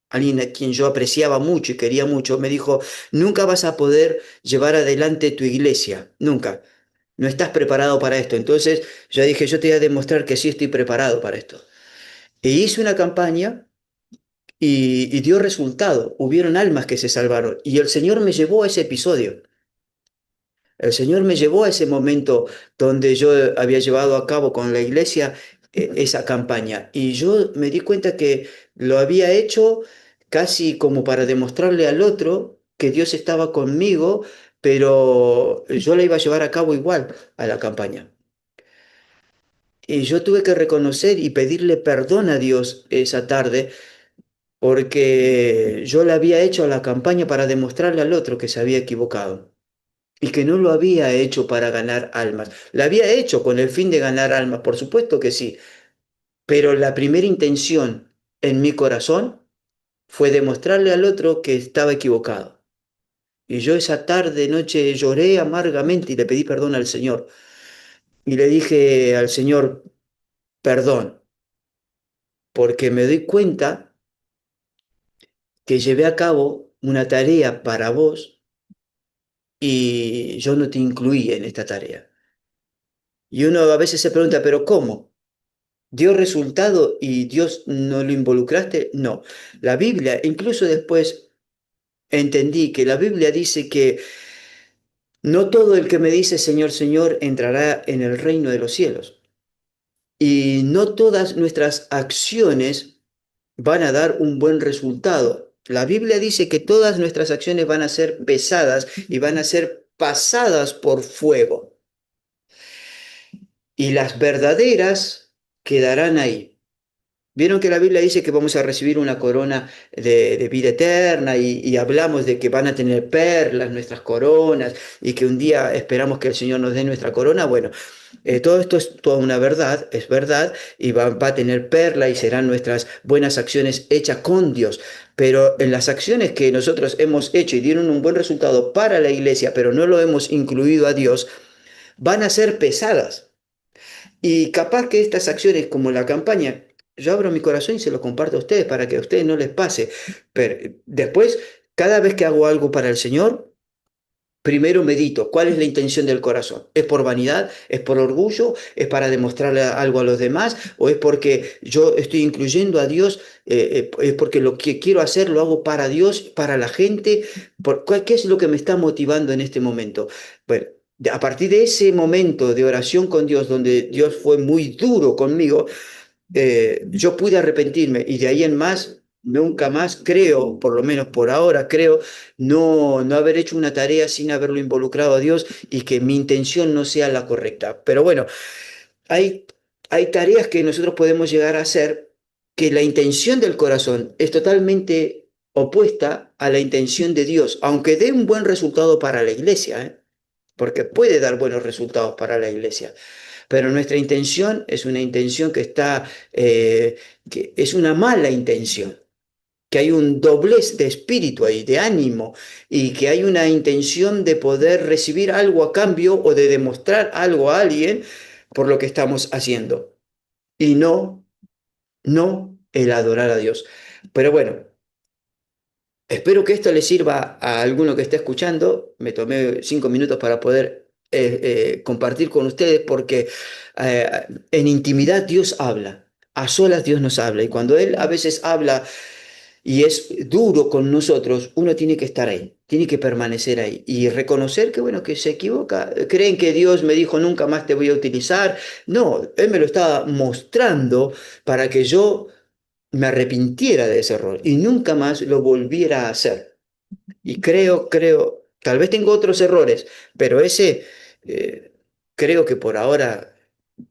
alguien a quien yo apreciaba mucho y quería mucho, me dijo, nunca vas a poder llevar adelante tu iglesia, nunca. No estás preparado para esto. Entonces yo dije, yo te voy a demostrar que sí estoy preparado para esto. E hice una campaña y dio resultado. Hubieron almas que se salvaron. Y el Señor me llevó a ese episodio. El Señor me llevó a ese momento donde yo había llevado a cabo con la iglesia esa campaña. Y yo me di cuenta que lo había hecho casi como para demostrarle al otro que Dios estaba conmigo, pero yo la iba a llevar a cabo igual a la campaña. Y yo tuve que reconocer y pedirle perdón a Dios esa tarde porque yo le había hecho la campaña para demostrarle al otro que se había equivocado y que no lo había hecho para ganar almas. La había hecho con el fin de ganar almas, por supuesto que sí, pero la primera intención en mi corazón fue demostrarle al otro que estaba equivocado. Y yo esa tarde, noche, lloré amargamente y le pedí perdón al Señor. Y le dije al Señor, perdón, porque me doy cuenta que llevé a cabo una tarea para vos y yo no te incluí en esta tarea. Y uno a veces se pregunta, ¿pero cómo? ¿Dio resultado y Dios no lo involucraste? No. La Biblia, incluso después entendí que la Biblia dice que no todo el que me dice Señor, Señor entrará en el reino de los cielos. Y no todas nuestras acciones van a dar un buen resultado. La Biblia dice que todas nuestras acciones van a ser pesadas y van a ser pasadas por fuego. Y las verdaderas quedarán ahí. Vieron que la Biblia dice que vamos a recibir una corona de vida eterna y hablamos de que van a tener perlas nuestras coronas y que un día esperamos que el Señor nos dé nuestra corona. Bueno, todo esto es toda una verdad, es verdad, y va a tener perla y serán nuestras buenas acciones hechas con Dios. Pero en las acciones que nosotros hemos hecho y dieron un buen resultado para la iglesia, pero no lo hemos incluido a Dios, van a ser pesadas. Y capaz que estas acciones, como la campaña, yo abro mi corazón y se lo comparto a ustedes para que a ustedes no les pase. Pero después, cada vez que hago algo para el Señor, primero medito cuál es la intención del corazón. ¿Es por vanidad? ¿Es por orgullo? ¿Es para demostrarle algo a los demás? ¿O es porque yo estoy incluyendo a Dios? ¿Es porque lo que quiero hacer lo hago para Dios, para la gente? ¿Qué es lo que me está motivando en este momento? Bueno, a partir de ese momento de oración con Dios, donde Dios fue muy duro conmigo, yo pude arrepentirme y de ahí en más, nunca más creo, por lo menos por ahora creo, no haber hecho una tarea sin haberlo involucrado a Dios y que mi intención no sea la correcta. Pero bueno, hay, hay tareas que nosotros podemos llegar a hacer que la intención del corazón es totalmente opuesta a la intención de Dios, aunque dé un buen resultado para la iglesia, ¿eh? Porque puede dar buenos resultados para la iglesia. Pero nuestra intención es una intención que es una mala intención, que hay un doblez de espíritu ahí, de ánimo, y que hay una intención de poder recibir algo a cambio o de demostrar algo a alguien por lo que estamos haciendo. Y no el adorar a Dios. Pero bueno, espero que esto le sirva a alguno que esté escuchando. Me tomé 5 minutos para poder compartir con ustedes porque en intimidad Dios habla, a solas Dios nos habla y cuando Él a veces habla y es duro con nosotros, uno tiene que estar ahí, tiene que permanecer ahí y reconocer que bueno, que se equivoca. Creen que Dios me dijo nunca más te voy a utilizar. No, Él me lo estaba mostrando para que yo me arrepintiera de ese error y nunca más lo volviera a hacer. Y tal vez tengo otros errores, pero ese eh, creo que por ahora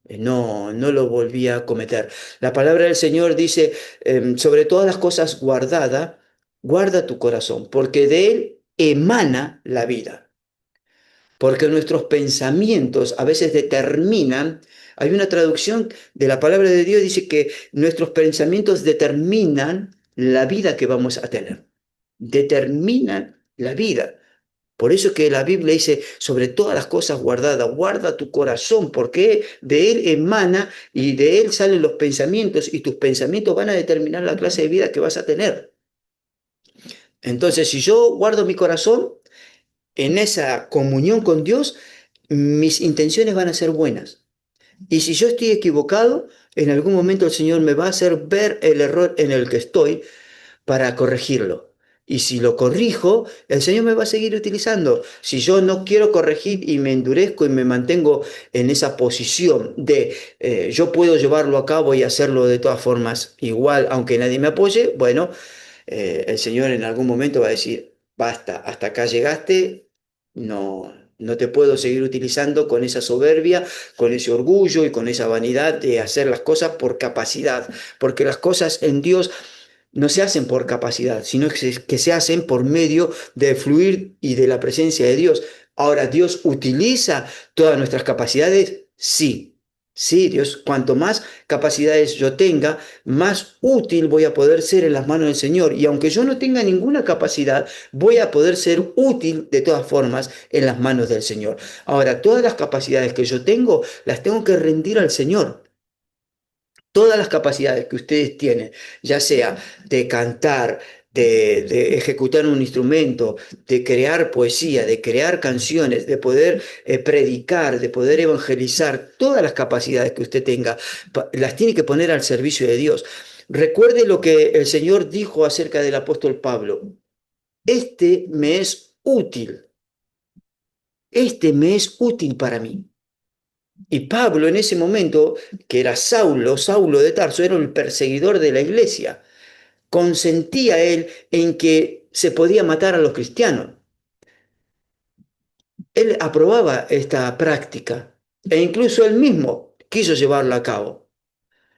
no lo volví a cometer. La palabra del Señor dice, sobre todas las cosas guardada, guarda tu corazón, porque de él emana la vida. Porque nuestros pensamientos a veces determinan, hay una traducción de la palabra de Dios, dice que nuestros pensamientos determinan la vida que vamos a tener. Determinan la vida. Por eso que la Biblia dice, sobre todas las cosas guardadas, guarda tu corazón, porque de él emana y de él salen los pensamientos y tus pensamientos van a determinar la clase de vida que vas a tener. Entonces, si yo guardo mi corazón en esa comunión con Dios, mis intenciones van a ser buenas. Y si yo estoy equivocado, en algún momento el Señor me va a hacer ver el error en el que estoy para corregirlo. Y si lo corrijo, el Señor me va a seguir utilizando. Si yo no quiero corregir y me endurezco y me mantengo en esa posición de yo puedo llevarlo a cabo y hacerlo de todas formas igual, aunque nadie me apoye, bueno, el Señor en algún momento va a decir, basta, hasta acá llegaste, no te puedo seguir utilizando con esa soberbia, con ese orgullo y con esa vanidad de hacer las cosas por capacidad, porque las cosas en Dios no se hacen por capacidad, sino que se hacen por medio de fluir y de la presencia de Dios. Ahora, ¿Dios utiliza todas nuestras capacidades? Sí, Sí, Dios, cuanto más capacidades yo tenga, más útil voy a poder ser en las manos del Señor. Y aunque yo no tenga ninguna capacidad, voy a poder ser útil de todas formas en las manos del Señor. Ahora, todas las capacidades que yo tengo, las tengo que rendir al Señor. Todas las capacidades que ustedes tienen, ya sea de cantar, de ejecutar un instrumento, de crear poesía, de crear canciones, de poder predicar, de poder evangelizar, todas las capacidades que usted tenga, las tiene que poner al servicio de Dios. Recuerde lo que el Señor dijo acerca del apóstol Pablo. Este me es útil, este me es útil para mí. Y Pablo en ese momento, que era Saulo, Saulo de Tarso, era el perseguidor de la iglesia, consentía él en que se podía matar a los cristianos. Él aprobaba esta práctica e incluso él mismo quiso llevarla a cabo.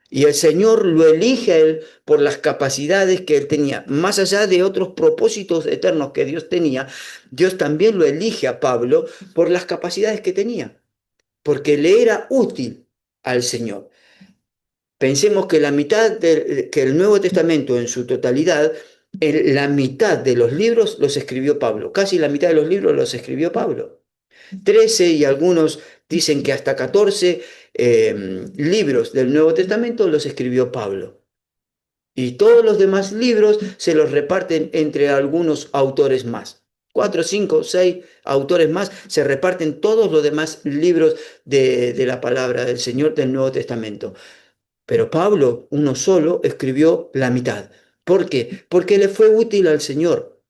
Y el Señor lo elige a él por las capacidades que él tenía. Más allá de otros propósitos eternos que Dios tenía, Dios también lo elige a Pablo por las capacidades que tenía, porque le era útil al Señor. Pensemos que que el Nuevo Testamento en su totalidad, la mitad de los libros los escribió Pablo, casi la mitad de los libros los escribió Pablo. 13 y algunos dicen que hasta 14 libros del Nuevo Testamento los escribió Pablo. Y todos los demás libros se los reparten entre algunos autores más. 4, 5, 6 autores más se reparten todos los demás libros de la palabra del Señor del Nuevo Testamento. Pero Pablo, uno solo, escribió la mitad. ¿Por qué? Porque le fue útil al Señor.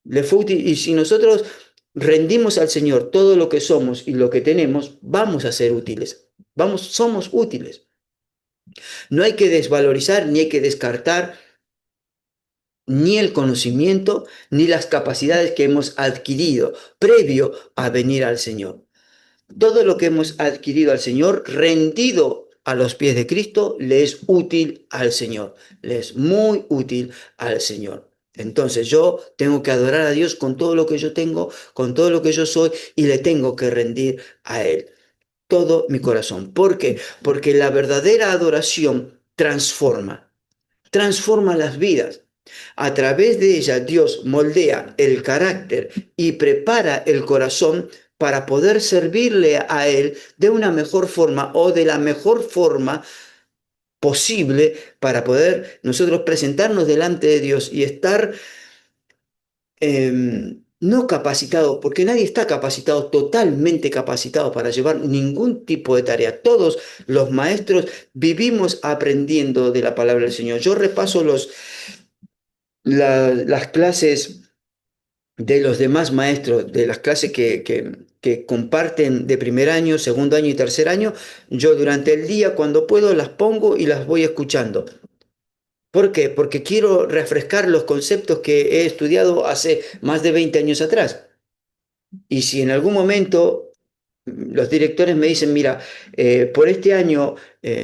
Le fue útil, y si nosotros rendimos al Señor todo lo que somos y lo que tenemos, vamos a ser útiles. Vamos, somos útiles. No hay que desvalorizar ni hay que descartar ni el conocimiento ni las capacidades que hemos adquirido previo a venir al Señor. Todo lo que hemos adquirido al Señor, rendido a los pies de Cristo, le es útil al Señor, le es muy útil al Señor. Entonces yo tengo que adorar a Dios con todo lo que yo tengo, con todo lo que yo soy, y le tengo que rendir a Él todo mi corazón. ¿Por qué? Porque la verdadera adoración transforma las vidas. A través de ella Dios moldea el carácter y prepara el corazón para poder servirle a Él de una mejor forma o de la mejor forma posible para poder nosotros presentarnos delante de Dios y estar no capacitado, porque nadie está capacitado, totalmente capacitado para llevar ningún tipo de tarea. Todos los maestros vivimos aprendiendo de la palabra del Señor. Yo repaso las clases de los demás maestros, de las clases que comparten de primer año, segundo año y tercer año. Yo durante el día, cuando puedo, las pongo y las voy escuchando. ¿Por qué? Porque quiero refrescar los conceptos que he estudiado hace más de 20 años atrás. Y si en algún momento los directores me dicen, mira, por este año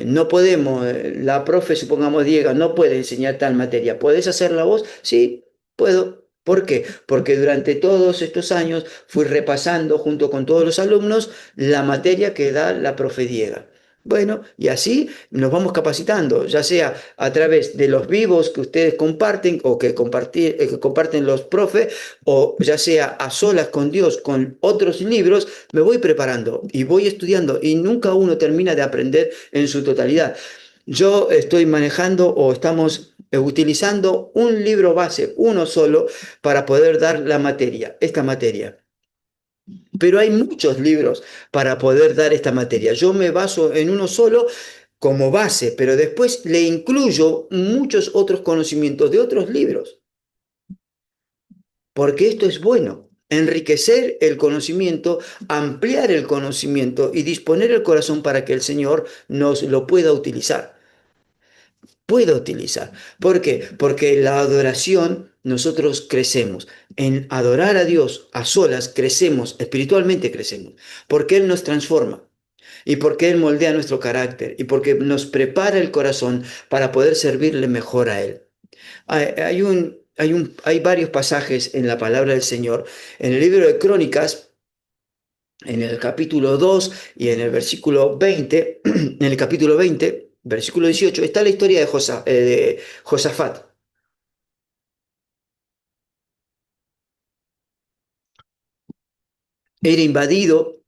no podemos, la profe, supongamos Diego, no puede enseñar tal materia, ¿puedes hacerla vos? Sí, puedo. ¿Por qué? Porque durante todos estos años fui repasando junto con todos los alumnos la materia que da la profe Diego. Bueno, y así nos vamos capacitando, ya sea a través de los vivos que ustedes comparten o que comparten los profes, o ya sea a solas con Dios, con otros libros, me voy preparando y voy estudiando y nunca uno termina de aprender en su totalidad. Yo estoy manejando o estamos utilizando un libro base, uno solo, para poder dar la materia, esta materia. Pero hay muchos libros para poder dar esta materia. Yo me baso en uno solo como base, pero después le incluyo muchos otros conocimientos de otros libros, porque esto es bueno. Enriquecer el conocimiento, ampliar el conocimiento y disponer el corazón para que el Señor nos lo pueda utilizar. Pueda utilizar. ¿Por qué? Porque la adoración nosotros crecemos. En adorar a Dios a solas crecemos, espiritualmente crecemos, porque Él nos transforma y porque Él moldea nuestro carácter y porque nos prepara el corazón para poder servirle mejor a Él. Hay varios pasajes en la palabra del Señor. En el libro de Crónicas, en el capítulo 2 y en el versículo 20, en el capítulo 20, versículo 18, está la historia de, de Josafat. Era invadido,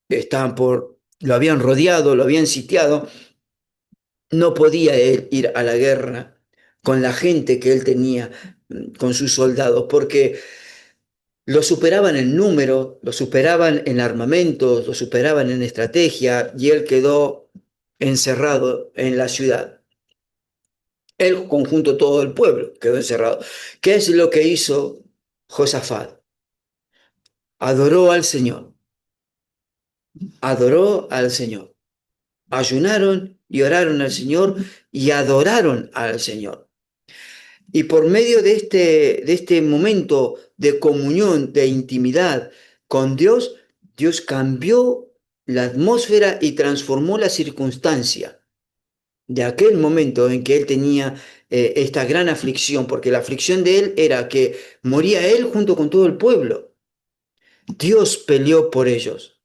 lo habían rodeado, lo habían sitiado, no podía él ir a la guerra con la gente que él tenía, con sus soldados, porque lo superaban en número, lo superaban en armamentos, lo superaban en estrategia, y él quedó encerrado en la ciudad. El conjunto, todo el pueblo quedó encerrado. ¿Qué es lo que hizo Josafat? Adoró al Señor, adoró al Señor. Ayunaron y oraron al Señor y adoraron al Señor. Y por medio de este momento de comunión, de intimidad con Dios, Dios cambió la atmósfera y transformó la circunstancia de aquel momento en que él tenía esta gran aflicción, porque la aflicción de él era que moría él junto con todo el pueblo. Dios peleó por ellos.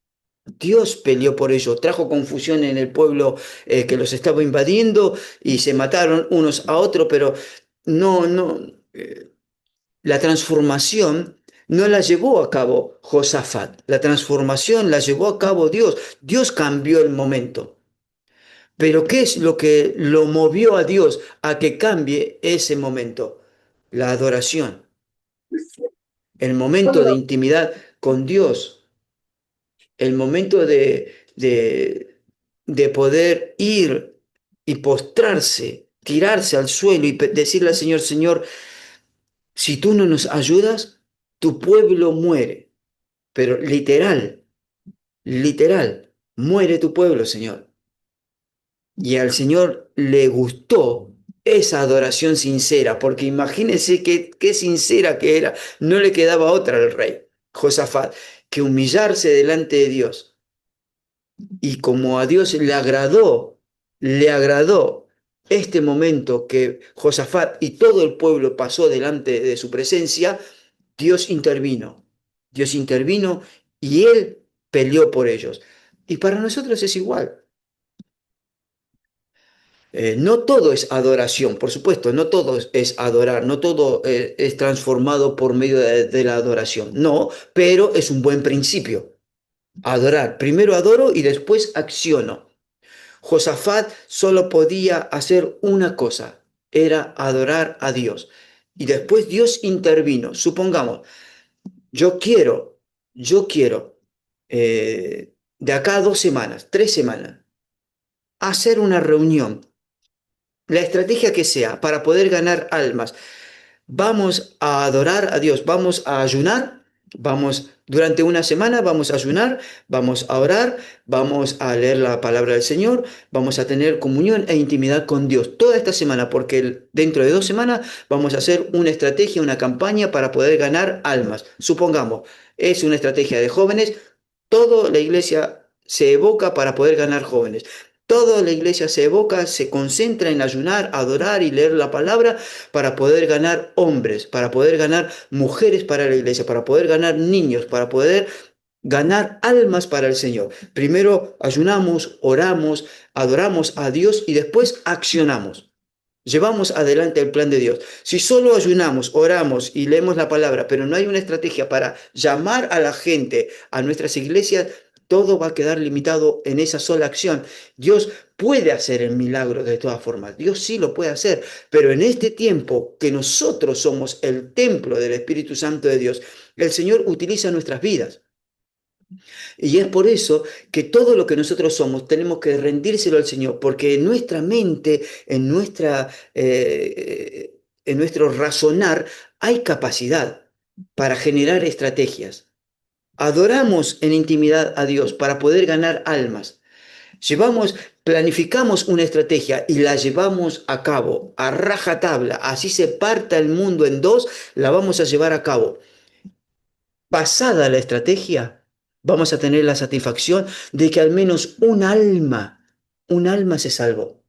Dios peleó por ellos, trajo confusión en el pueblo que los estaba invadiendo y se mataron unos a otros, pero no, no, la transformación no la llevó a cabo Josafat, la transformación la llevó a cabo Dios. Dios cambió el momento. Pero ¿qué es lo que lo movió a Dios a que cambie ese momento? La adoración, el momento de intimidad con Dios, el momento de poder ir y postrarse, tirarse al suelo y decirle al Señor, Señor, si tú no nos ayudas, tu pueblo muere. Pero literal, literal, muere tu pueblo, Señor. Y al Señor le gustó esa adoración sincera, porque imagínense qué sincera que era. No le quedaba otra al rey, Josafat, que humillarse delante de Dios. Y como a Dios le agradó este momento que Josafat y todo el pueblo pasó delante de su presencia, Dios intervino. Dios intervino y Él peleó por ellos. Y para nosotros es igual. No todo es adoración, por supuesto, no todo es adorar, no todo es transformado por medio de la adoración, no, pero es un buen principio. Adorar, primero adoro y después acciono. Josafat solo podía hacer una cosa, era adorar a Dios. Y después Dios intervino. Supongamos, yo quiero, de acá a 2 semanas, 3 semanas, hacer una reunión, la estrategia que sea, para poder ganar almas. Vamos a adorar a Dios, vamos a ayunar, vamos durante una semana, vamos a ayunar, vamos a orar, vamos a leer la palabra del Señor, vamos a tener comunión e intimidad con Dios toda esta semana, porque dentro de 2 semanas vamos a hacer una estrategia, una campaña para poder ganar almas. Supongamos, es una estrategia de jóvenes, toda la iglesia se evoca para poder ganar jóvenes. Toda la iglesia se evoca, se concentra en ayunar, adorar y leer la palabra para poder ganar hombres, para poder ganar mujeres para la iglesia, para poder ganar niños, para poder ganar almas para el Señor. Primero ayunamos, oramos, adoramos a Dios y después accionamos. Llevamos adelante el plan de Dios. Si solo ayunamos, oramos y leemos la palabra, pero no hay una estrategia para llamar a la gente a nuestras iglesias, todo va a quedar limitado en esa sola acción. Dios puede hacer el milagro de todas formas. Dios sí lo puede hacer, pero en este tiempo que nosotros somos el templo del Espíritu Santo de Dios, el Señor utiliza nuestras vidas. Y es por eso que todo lo que nosotros somos tenemos que rendírselo al Señor, porque en nuestra mente, en nuestro razonar, hay capacidad para generar estrategias. Adoramos en intimidad a Dios para poder ganar almas. Llevamos, planificamos una estrategia y la llevamos a cabo a rajatabla. Así se parta el mundo en dos, la vamos a llevar a cabo. Pasada la estrategia, vamos a tener la satisfacción de que al menos un alma se salvó.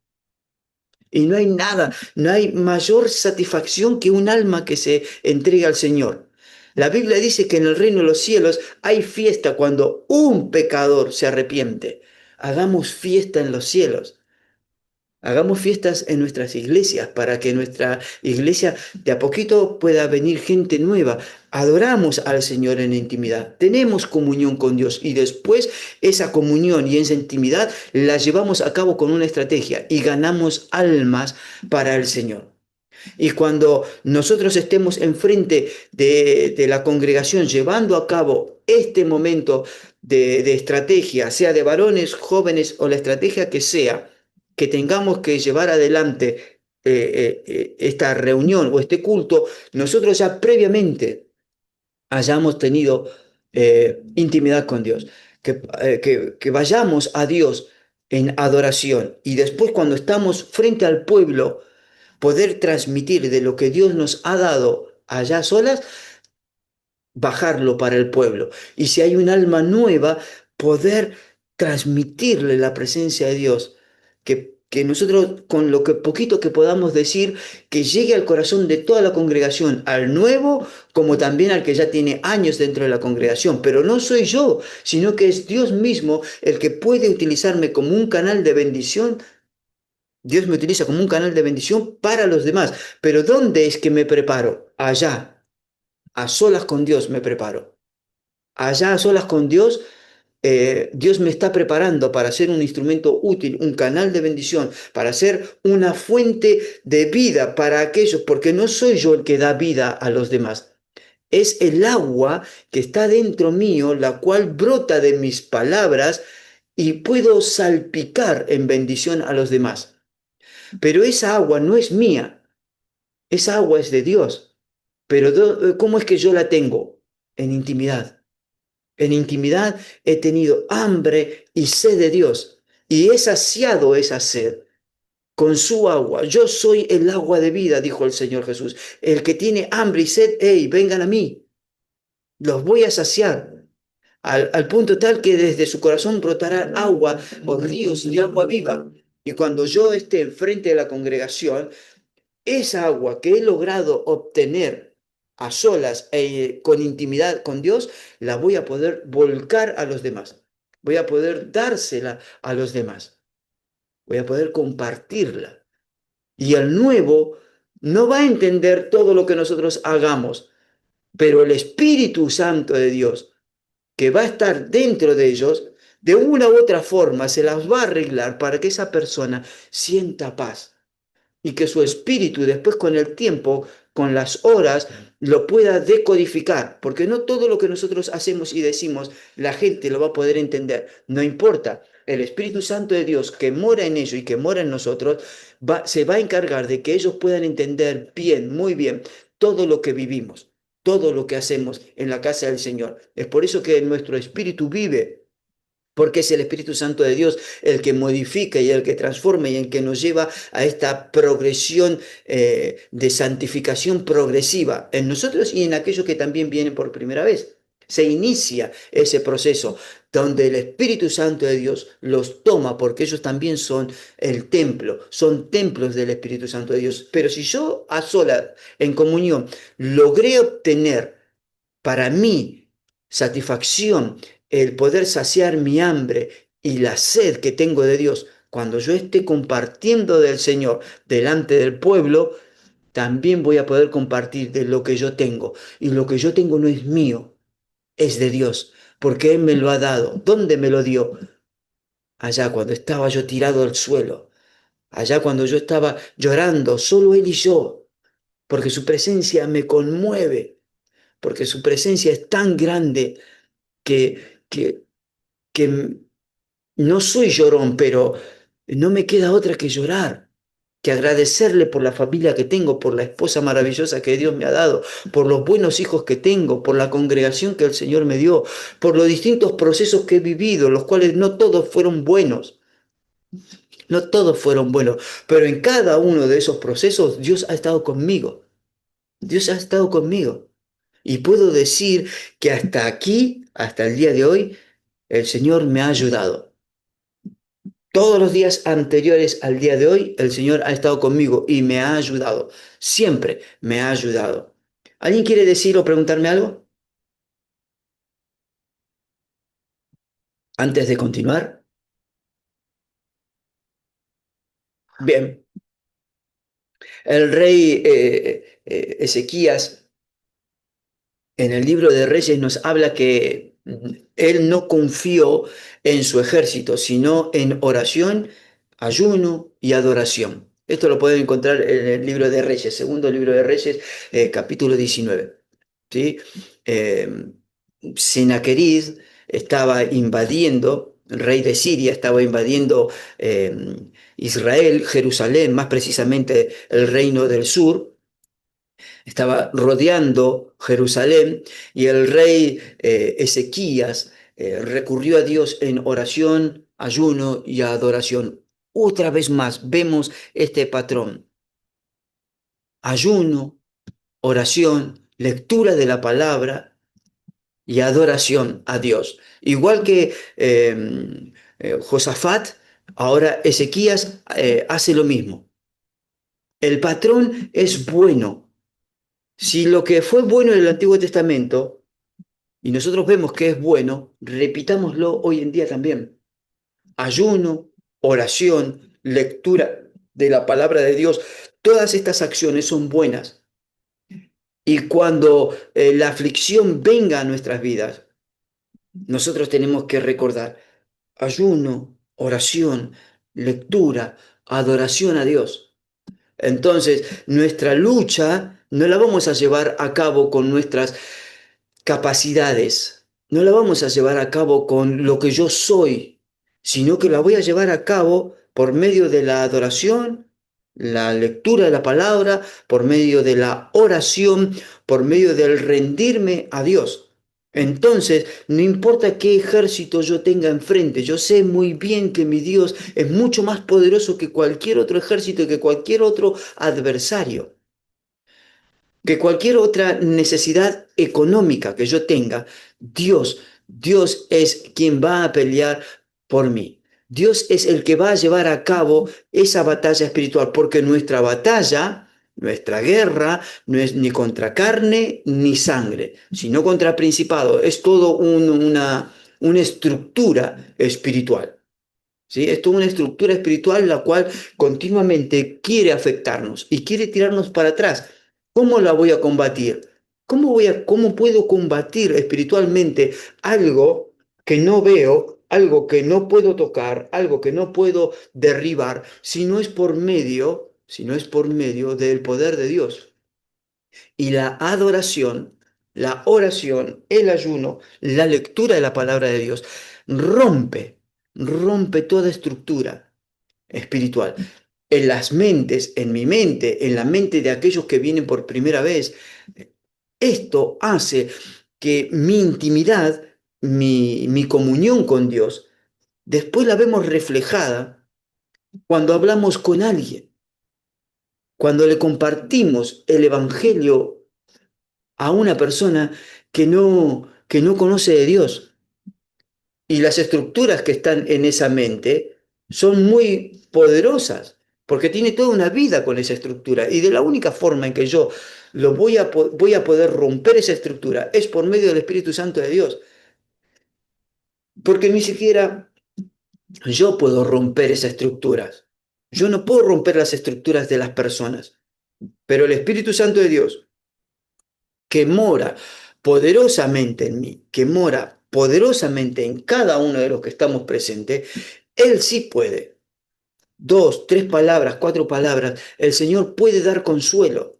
Y no hay nada, no hay mayor satisfacción que un alma que se entrega al Señor. La Biblia dice que en el reino de los cielos hay fiesta cuando un pecador se arrepiente. Hagamos fiesta en los cielos. Hagamos fiestas en nuestras iglesias para que nuestra iglesia de a poquito pueda venir gente nueva. Adoramos al Señor en intimidad, tenemos comunión con Dios y después esa comunión y esa intimidad la llevamos a cabo con una estrategia y ganamos almas para el Señor. Y cuando nosotros estemos enfrente de la congregación llevando a cabo este momento de estrategia, sea de varones, jóvenes o la estrategia que sea, que tengamos que llevar adelante esta reunión o este culto, nosotros ya previamente hayamos tenido intimidad con Dios, que vayamos a Dios en adoración y después cuando estamos frente al pueblo, poder transmitir de lo que Dios nos ha dado allá solas, bajarlo para el pueblo. Y si hay un alma nueva, poder transmitirle la presencia de Dios, que nosotros con lo que poquito que podamos decir, que llegue al corazón de toda la congregación, al nuevo como también al que ya tiene años dentro de la congregación. Pero no soy yo, sino que es Dios mismo el que puede utilizarme como un canal de bendición. Dios me utiliza como un canal de bendición para los demás. Pero ¿dónde es que me preparo? Allá, a solas con Dios me preparo. Allá a solas con Dios, Dios me está preparando para ser un instrumento útil, un canal de bendición, para ser una fuente de vida para aquellos, porque no soy yo el que da vida a los demás. Es el agua que está dentro mío, la cual brota de mis palabras y puedo salpicar en bendición a los demás. Pero esa agua no es mía, esa agua es de Dios. Pero ¿cómo es que yo la tengo? En intimidad. En intimidad he tenido hambre y sed de Dios y he saciado esa sed con su agua. Yo soy el agua de vida, dijo el Señor Jesús. El que tiene hambre y sed, hey, vengan a mí. Los voy a saciar. Al punto tal que desde su corazón brotará agua o ríos de agua viva. Y cuando yo esté enfrente de la congregación, esa agua que he logrado obtener a solas con intimidad con Dios, la voy a poder volcar a los demás. Voy a poder dársela a los demás. Voy a poder compartirla. Y el nuevo no va a entender todo lo que nosotros hagamos, pero el Espíritu Santo de Dios, que va a estar dentro de ellos, de una u otra forma se las va a arreglar para que esa persona sienta paz y que su espíritu después con el tiempo, con las horas, lo pueda decodificar, porque no todo lo que nosotros hacemos y decimos la gente lo va a poder entender, no importa. El Espíritu Santo de Dios que mora en ellos y que mora en nosotros se va a encargar de que ellos puedan entender bien, muy bien, todo lo que vivimos, todo lo que hacemos en la casa del Señor. Es por eso que nuestro espíritu vive, porque es el Espíritu Santo de Dios el que modifica y el que transforma y el que nos lleva a esta progresión de santificación progresiva en nosotros y en aquellos que también vienen por primera vez. Se inicia ese proceso donde el Espíritu Santo de Dios los toma porque ellos también son el templo, son templos del Espíritu Santo de Dios. Pero si yo a sola, en comunión, logré obtener para mí satisfacción, el poder saciar mi hambre y la sed que tengo de Dios, cuando yo esté compartiendo del Señor delante del pueblo, también voy a poder compartir de lo que yo tengo. Y lo que yo tengo no es mío, es de Dios, porque Él me lo ha dado. ¿Dónde me lo dio? Allá cuando estaba yo tirado al suelo, allá cuando yo estaba llorando, solo Él y yo, porque su presencia me conmueve, porque su presencia es tan grande que no soy llorón, pero no me queda otra que llorar, que agradecerle por la familia que tengo, por la esposa maravillosa que Dios me ha dado, por los buenos hijos que tengo, por la congregación que el Señor me dio, por los distintos procesos que he vivido, los cuales no todos fueron buenos, no todos fueron buenos, pero en cada uno de esos procesos Dios ha estado conmigo, Dios ha estado conmigo. Y puedo decir que hasta aquí, hasta el día de hoy, el Señor me ha ayudado. Todos los días anteriores al día de hoy, el Señor ha estado conmigo y me ha ayudado. Siempre me ha ayudado. ¿Alguien quiere decir o preguntarme algo? Antes de continuar, bien, el rey Ezequías en el libro de Reyes nos habla que él no confió en su ejército, sino en oración, ayuno y adoración. Esto lo pueden encontrar en el libro de Reyes, segundo libro de Reyes, capítulo 19. ¿Sí? Eh, Sennacherib estaba invadiendo, el rey de Siria estaba invadiendo eh, Israel, Jerusalén, más precisamente el reino del sur, estaba rodeando Jerusalén y el rey Ezequías recurrió a Dios en oración, ayuno y adoración. Otra vez más vemos este patrón: ayuno, oración, lectura de la palabra y adoración a Dios. Igual que Josafat, ahora Ezequías hace lo mismo. El patrón es bueno. Si lo que fue bueno en el Antiguo Testamento y nosotros vemos que es bueno, repitámoslo hoy en día también. Ayuno, oración, lectura de la palabra de Dios, todas estas acciones son buenas. Y cuando la aflicción venga a nuestras vidas, nosotros tenemos que recordar ayuno, oración, lectura, adoración a Dios. Entonces, nuestra lucha no la vamos a llevar a cabo con nuestras capacidades, no la vamos a llevar a cabo con lo que yo soy, sino que la voy a llevar a cabo por medio de la adoración, la lectura de la palabra, por medio de la oración, por medio del rendirme a Dios. Entonces, no importa qué ejército yo tenga enfrente, yo sé muy bien que mi Dios es mucho más poderoso que cualquier otro ejército y que cualquier otro adversario, que cualquier otra necesidad económica que yo tenga. Dios es quien va a pelear por mí. Dios es el que va a llevar a cabo esa batalla espiritual, porque nuestra batalla, nuestra guerra, no es ni contra carne ni sangre, sino contra principado. Es todo una estructura espiritual. ¿Sí? Es toda una estructura espiritual la cual continuamente quiere afectarnos y quiere tirarnos para atrás. ¿Cómo la voy a combatir? ¿Cómo puedo combatir espiritualmente algo que no veo, algo que no puedo tocar, algo que no puedo derribar, si no es por medio del poder de Dios? Y la adoración, la oración, el ayuno, la lectura de la palabra de Dios rompe toda estructura espiritual. En las mentes, en mi mente, en la mente de aquellos que vienen por primera vez, esto hace que mi intimidad, mi comunión con Dios, después la vemos reflejada cuando hablamos con alguien, cuando le compartimos el Evangelio a una persona que no conoce de Dios. Y las estructuras que están en esa mente son muy poderosas, porque tiene toda una vida con esa estructura. Y de la única forma en que yo voy a poder romper esa estructura es por medio del Espíritu Santo de Dios. Porque ni siquiera yo puedo romper esas estructuras. Yo no puedo romper las estructuras de las personas. Pero el Espíritu Santo de Dios, que mora poderosamente en mí, que mora poderosamente en cada uno de los que estamos presentes, Él sí puede. Dos, tres palabras, cuatro palabras. El Señor puede dar consuelo.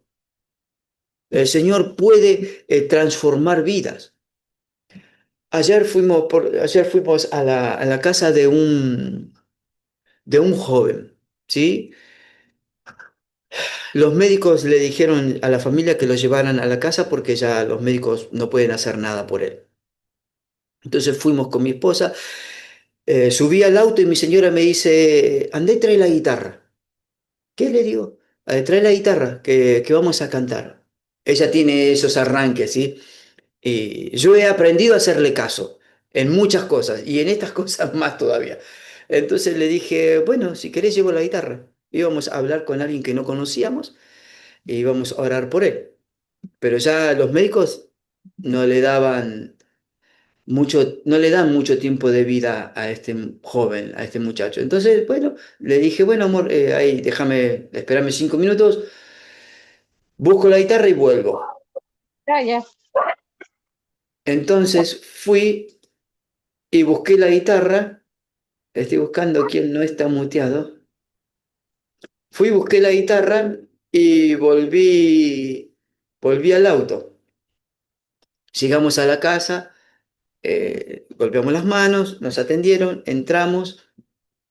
El Señor puede transformar vidas. Ayer fuimos a a la casa de un joven, ¿sí? Los médicos le dijeron a la familia que lo llevaran a la casa porque ya los médicos no pueden hacer nada por él. Entonces fuimos con mi esposa, subí al auto y mi señora me dice, andé, trae la guitarra. ¿Qué le digo? Trae la guitarra, que vamos a cantar. Ella tiene esos arranques, ¿sí? Y yo he aprendido a hacerle caso en muchas cosas y en estas cosas más todavía. Entonces le dije, bueno, si querés llevo la guitarra. Íbamos a hablar con alguien que no conocíamos y íbamos a orar por él. Pero ya los médicos no le daban no le dan mucho tiempo de vida a este joven, a este muchacho. Entonces, bueno, le dije, bueno, amor, ahí déjame, espérame 5 minutos, busco la guitarra y vuelvo. Ya, ya. Entonces fui y busqué la guitarra, estoy buscando quién no está muteado. Fui, busqué la guitarra y volví al auto. Llegamos a la casa, golpeamos las manos, nos atendieron, entramos.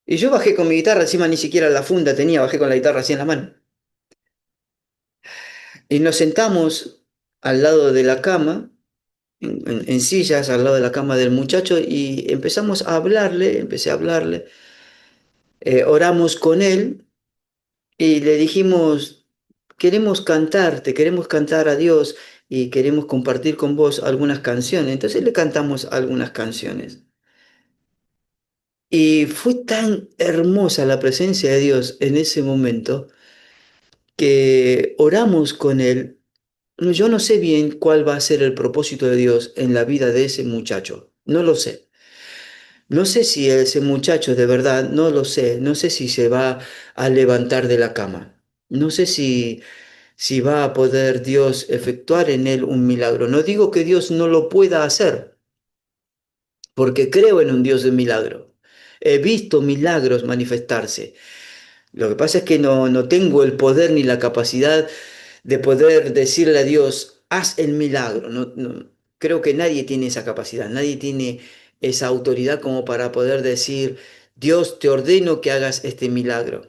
Y yo bajé con mi guitarra, encima ni siquiera la funda tenía, bajé con la guitarra así en la mano. Y nos sentamos al lado de la cama, en sillas, al lado de la cama del muchacho, y empezamos a hablarle, empecé a hablarle. Oramos con él y le dijimos, queremos cantarte, queremos cantar a Dios y queremos compartir con vos algunas canciones. Entonces le cantamos algunas canciones. Y fue tan hermosa la presencia de Dios en ese momento que oramos con él. No, yo no sé bien cuál va a ser el propósito de Dios en la vida de ese muchacho. No lo sé. No sé si ese muchacho de verdad, no lo sé. No sé si se va a levantar de la cama. No sé si va a poder Dios efectuar en él un milagro. No digo que Dios no lo pueda hacer, porque creo en un Dios de milagro. He visto milagros manifestarse. Lo que pasa es que no tengo el poder ni la capacidad de poder decirle a Dios, haz el milagro. Creo que nadie tiene esa capacidad, nadie tiene esa autoridad como para poder decir, Dios, te ordeno que hagas este milagro.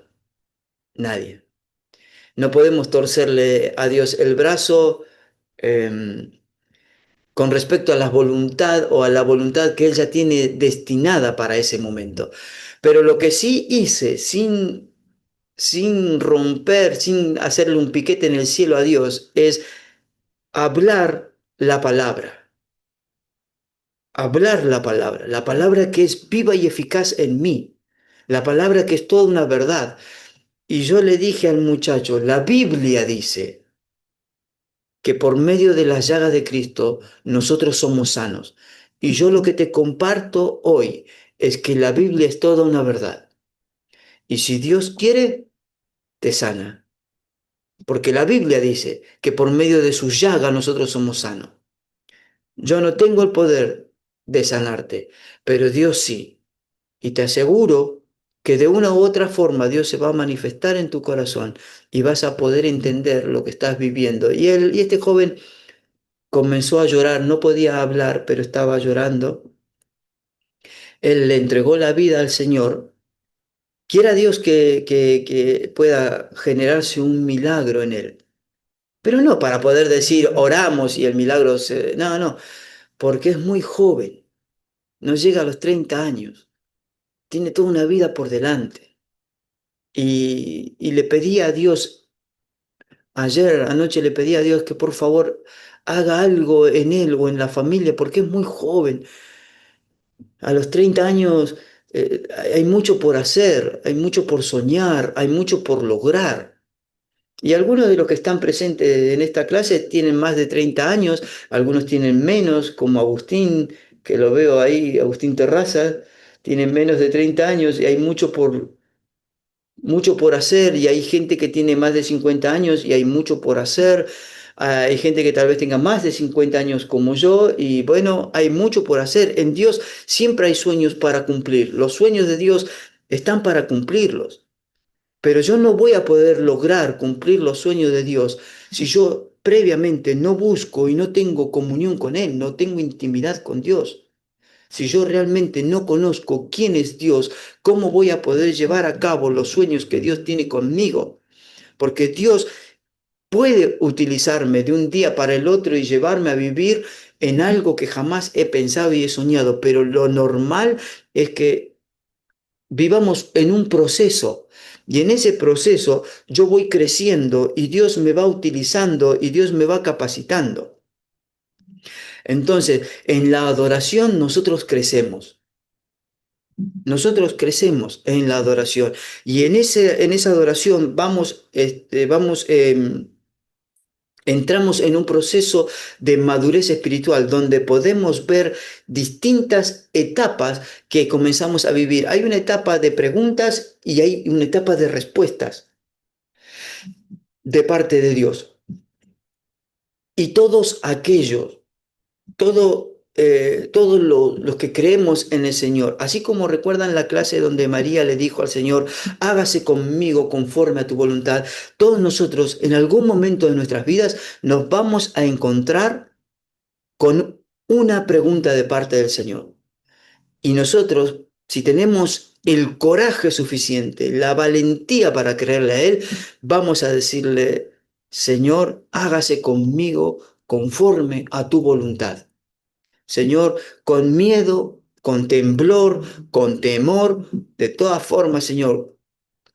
Nadie. No podemos torcerle a Dios el brazo con respecto a la voluntad o a la voluntad que Él ya tiene destinada para ese momento. Pero lo que sí hice sin romper, sin hacerle un piquete en el cielo a Dios, es hablar la palabra que es viva y eficaz en mí, la palabra que es toda una verdad. Y yo le dije al muchacho, la Biblia dice que por medio de las llagas de Cristo nosotros somos sanos. Y yo lo que te comparto hoy es que la Biblia es toda una verdad. Y si Dios quiere, te sana. Porque la Biblia dice que por medio de sus llagas nosotros somos sanos. Yo no tengo el poder de sanarte, pero Dios sí. Y te aseguro que de una u otra forma Dios se va a manifestar en tu corazón y vas a poder entender lo que estás viviendo. Y este joven comenzó a llorar, no podía hablar, pero estaba llorando. Él le entregó la vida al Señor. Quiera Dios que pueda generarse un milagro en él. Pero no para poder decir oramos y el milagro se... No, no, porque es muy joven. No llega a los 30 años. Tiene toda una vida por delante. Y le pedí a Dios, ayer anoche le pedí a Dios que por favor haga algo en él o en la familia, porque es muy joven. A los 30 años hay mucho por hacer, hay mucho por soñar, hay mucho por lograr. Y algunos de los que están presentes en esta clase tienen más de 30 años, algunos tienen menos, como Agustín, que lo veo ahí, Agustín Terraza, tienen menos de 30 años y hay mucho por hacer y hay gente que tiene más de 50 años y hay mucho por hacer. Hay gente que tal vez tenga más de 50 años como yo y bueno, hay mucho por hacer. En Dios siempre hay sueños para cumplir. Los sueños de Dios están para cumplirlos. Pero yo no voy a poder lograr cumplir los sueños de Dios si yo previamente no busco y no tengo comunión con Él, no tengo intimidad con Dios. Si yo realmente no conozco quién es Dios, ¿cómo voy a poder llevar a cabo los sueños que Dios tiene conmigo? Porque Dios puede utilizarme de un día para el otro y llevarme a vivir en algo que jamás he pensado y he soñado, pero lo normal es que vivamos en un proceso. Y en ese proceso yo voy creciendo y Dios me va utilizando y Dios me va capacitando. Entonces, en la adoración nosotros crecemos. Nosotros crecemos en la adoración y en esa adoración vamos entramos en un proceso de madurez espiritual donde podemos ver distintas etapas que comenzamos a vivir. Hay una etapa de preguntas y hay una etapa de respuestas de parte de Dios. Y todos aquellos, todos los que creemos en el Señor, así como recuerdan la clase donde María le dijo al Señor, hágase conmigo conforme a tu voluntad, todos nosotros en algún momento de nuestras vidas nos vamos a encontrar con una pregunta de parte del Señor. Y nosotros, si tenemos el coraje suficiente, la valentía para creerle a Él, vamos a decirle, Señor, hágase conmigo conforme a tu voluntad. Señor, con miedo, con temblor, con temor, de todas formas, Señor,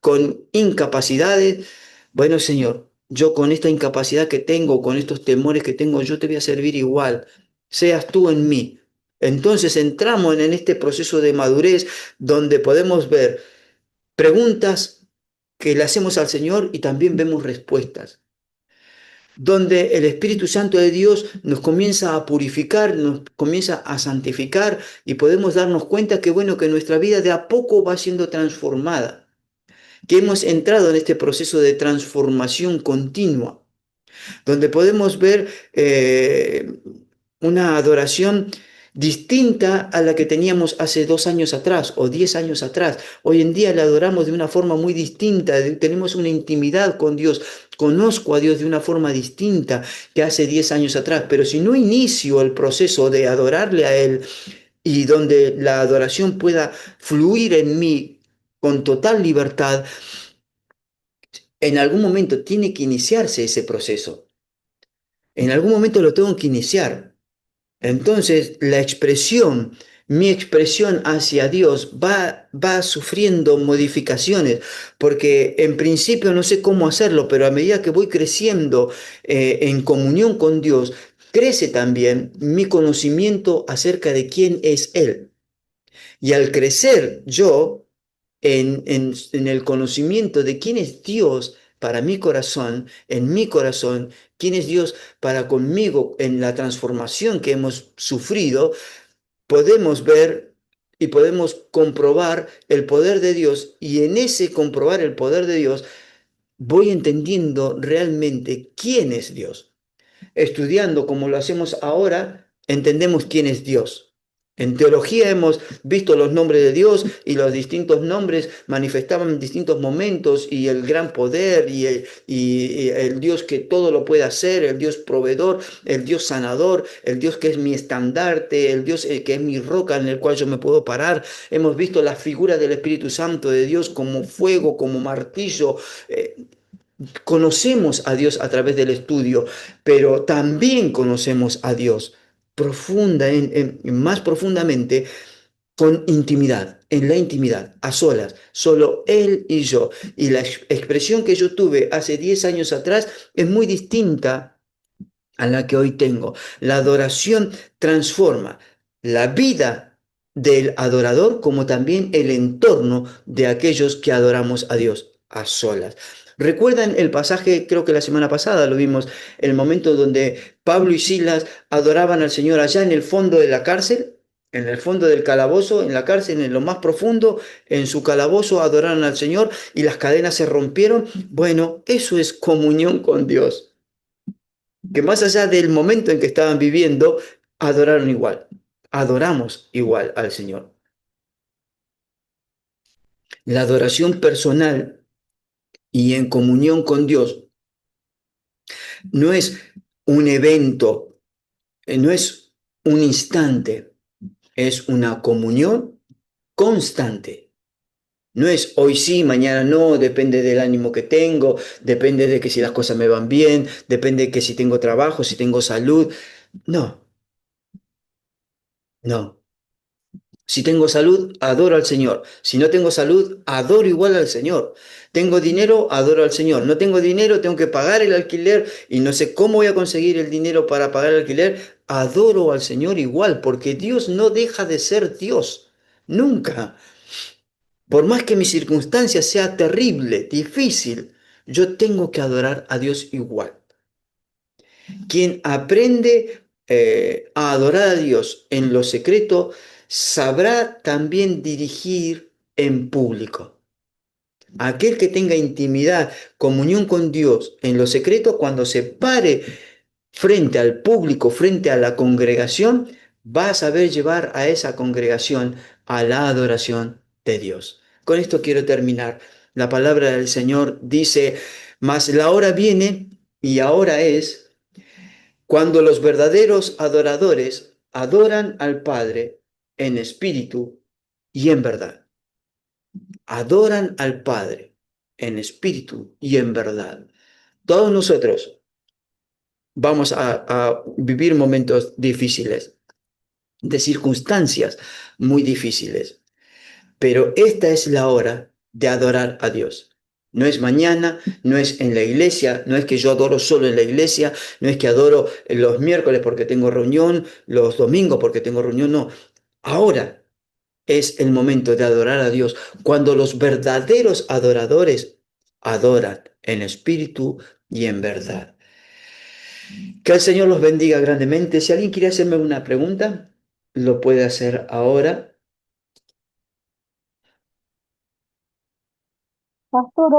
con incapacidades. Bueno, Señor, yo con esta incapacidad que tengo, con estos temores que tengo, yo te voy a servir igual. Seas tú en mí. Entonces entramos en este proceso de madurez donde podemos ver preguntas que le hacemos al Señor y también vemos respuestas. Donde el Espíritu Santo de Dios nos comienza a purificar, nos comienza a santificar y podemos darnos cuenta que bueno, que nuestra vida de a poco va siendo transformada, que hemos entrado en este proceso de transformación continua, donde podemos ver una adoración distinta a la que teníamos hace 2 años atrás o 10 años atrás. Hoy en día le adoramos de una forma muy distinta, tenemos una intimidad con Dios. Conozco a Dios de una forma distinta que hace 10 años atrás, pero si no inicio el proceso de adorarle a Él y donde la adoración pueda fluir en mí con total libertad, en algún momento tiene que iniciarse ese proceso. En algún momento lo tengo que iniciar. Entonces, mi expresión hacia Dios va sufriendo modificaciones, porque en principio no sé cómo hacerlo, pero a medida que voy creciendo en comunión con Dios, crece también mi conocimiento acerca de quién es Él. Y al crecer yo en el conocimiento de quién es Dios para mi corazón, en mi corazón, quién es Dios para conmigo en la transformación que hemos sufrido, podemos ver y podemos comprobar el poder de Dios y en ese comprobar el poder de Dios voy entendiendo realmente quién es Dios. Estudiando como lo hacemos ahora, entendemos quién es Dios. En teología hemos visto los nombres de Dios y los distintos nombres manifestaban distintos momentos y el gran poder y el Dios que todo lo puede hacer, el Dios proveedor, el Dios sanador, el Dios que es mi estandarte, el Dios que es mi roca en el cual yo me puedo parar. Hemos visto la figura del Espíritu Santo de Dios como fuego, como martillo. Conocemos a Dios a través del estudio, pero también conocemos a Dios más profundamente con intimidad, en la intimidad, a solas, solo Él y yo. Y la expresión que yo tuve hace 10 años atrás es muy distinta a la que hoy tengo. La adoración transforma la vida del adorador como también el entorno de aquellos que adoramos a Dios a solas. ¿Recuerdan el pasaje, creo que la semana pasada lo vimos, el momento donde Pablo y Silas adoraban al Señor allá en el fondo de la cárcel? En el fondo del calabozo, en la cárcel, en lo más profundo, en su calabozo adoraron al Señor y las cadenas se rompieron. Bueno, eso es comunión con Dios, que más allá del momento en que estaban viviendo, adoraron igual, adoramos igual al Señor. La adoración personal y en comunión con Dios no es un evento, no es un instante, es una comunión constante. No es hoy sí, mañana no, depende del ánimo que tengo, depende de que si las cosas me van bien, depende de que si tengo trabajo, si tengo salud. No, no. Si tengo salud, adoro al Señor. Si no tengo salud, adoro igual al Señor. Tengo dinero, adoro al Señor. No tengo dinero, tengo que pagar el alquiler y no sé cómo voy a conseguir el dinero para pagar el alquiler. Adoro al Señor igual, porque Dios no deja de ser Dios. Nunca. Por más que mi circunstancia sea terrible, difícil, yo tengo que adorar a Dios igual. Quien aprende a adorar a Dios en lo secreto, sabrá también dirigir en público. Aquel que tenga intimidad, comunión con Dios en lo secreto, cuando se pare frente al público, frente a la congregación, va a saber llevar a esa congregación a la adoración de Dios. Con esto quiero terminar. La palabra del Señor dice, mas la hora viene y ahora es cuando los verdaderos adoradores adoran al Padre en espíritu y en verdad. Adoran al Padre en espíritu y en verdad. Todos nosotros vamos a vivir momentos difíciles, de circunstancias muy difíciles, pero esta es la hora de adorar a Dios. No es mañana, no es en la iglesia, no es que yo adoro solo en la iglesia, no es que adoro los miércoles porque tengo reunión, los domingos porque tengo reunión, no. Ahora es el momento de adorar a Dios, cuando los verdaderos adoradores adoran en espíritu y en verdad. Que el Señor los bendiga grandemente. Si alguien quiere hacerme una pregunta, lo puede hacer ahora. Pastor,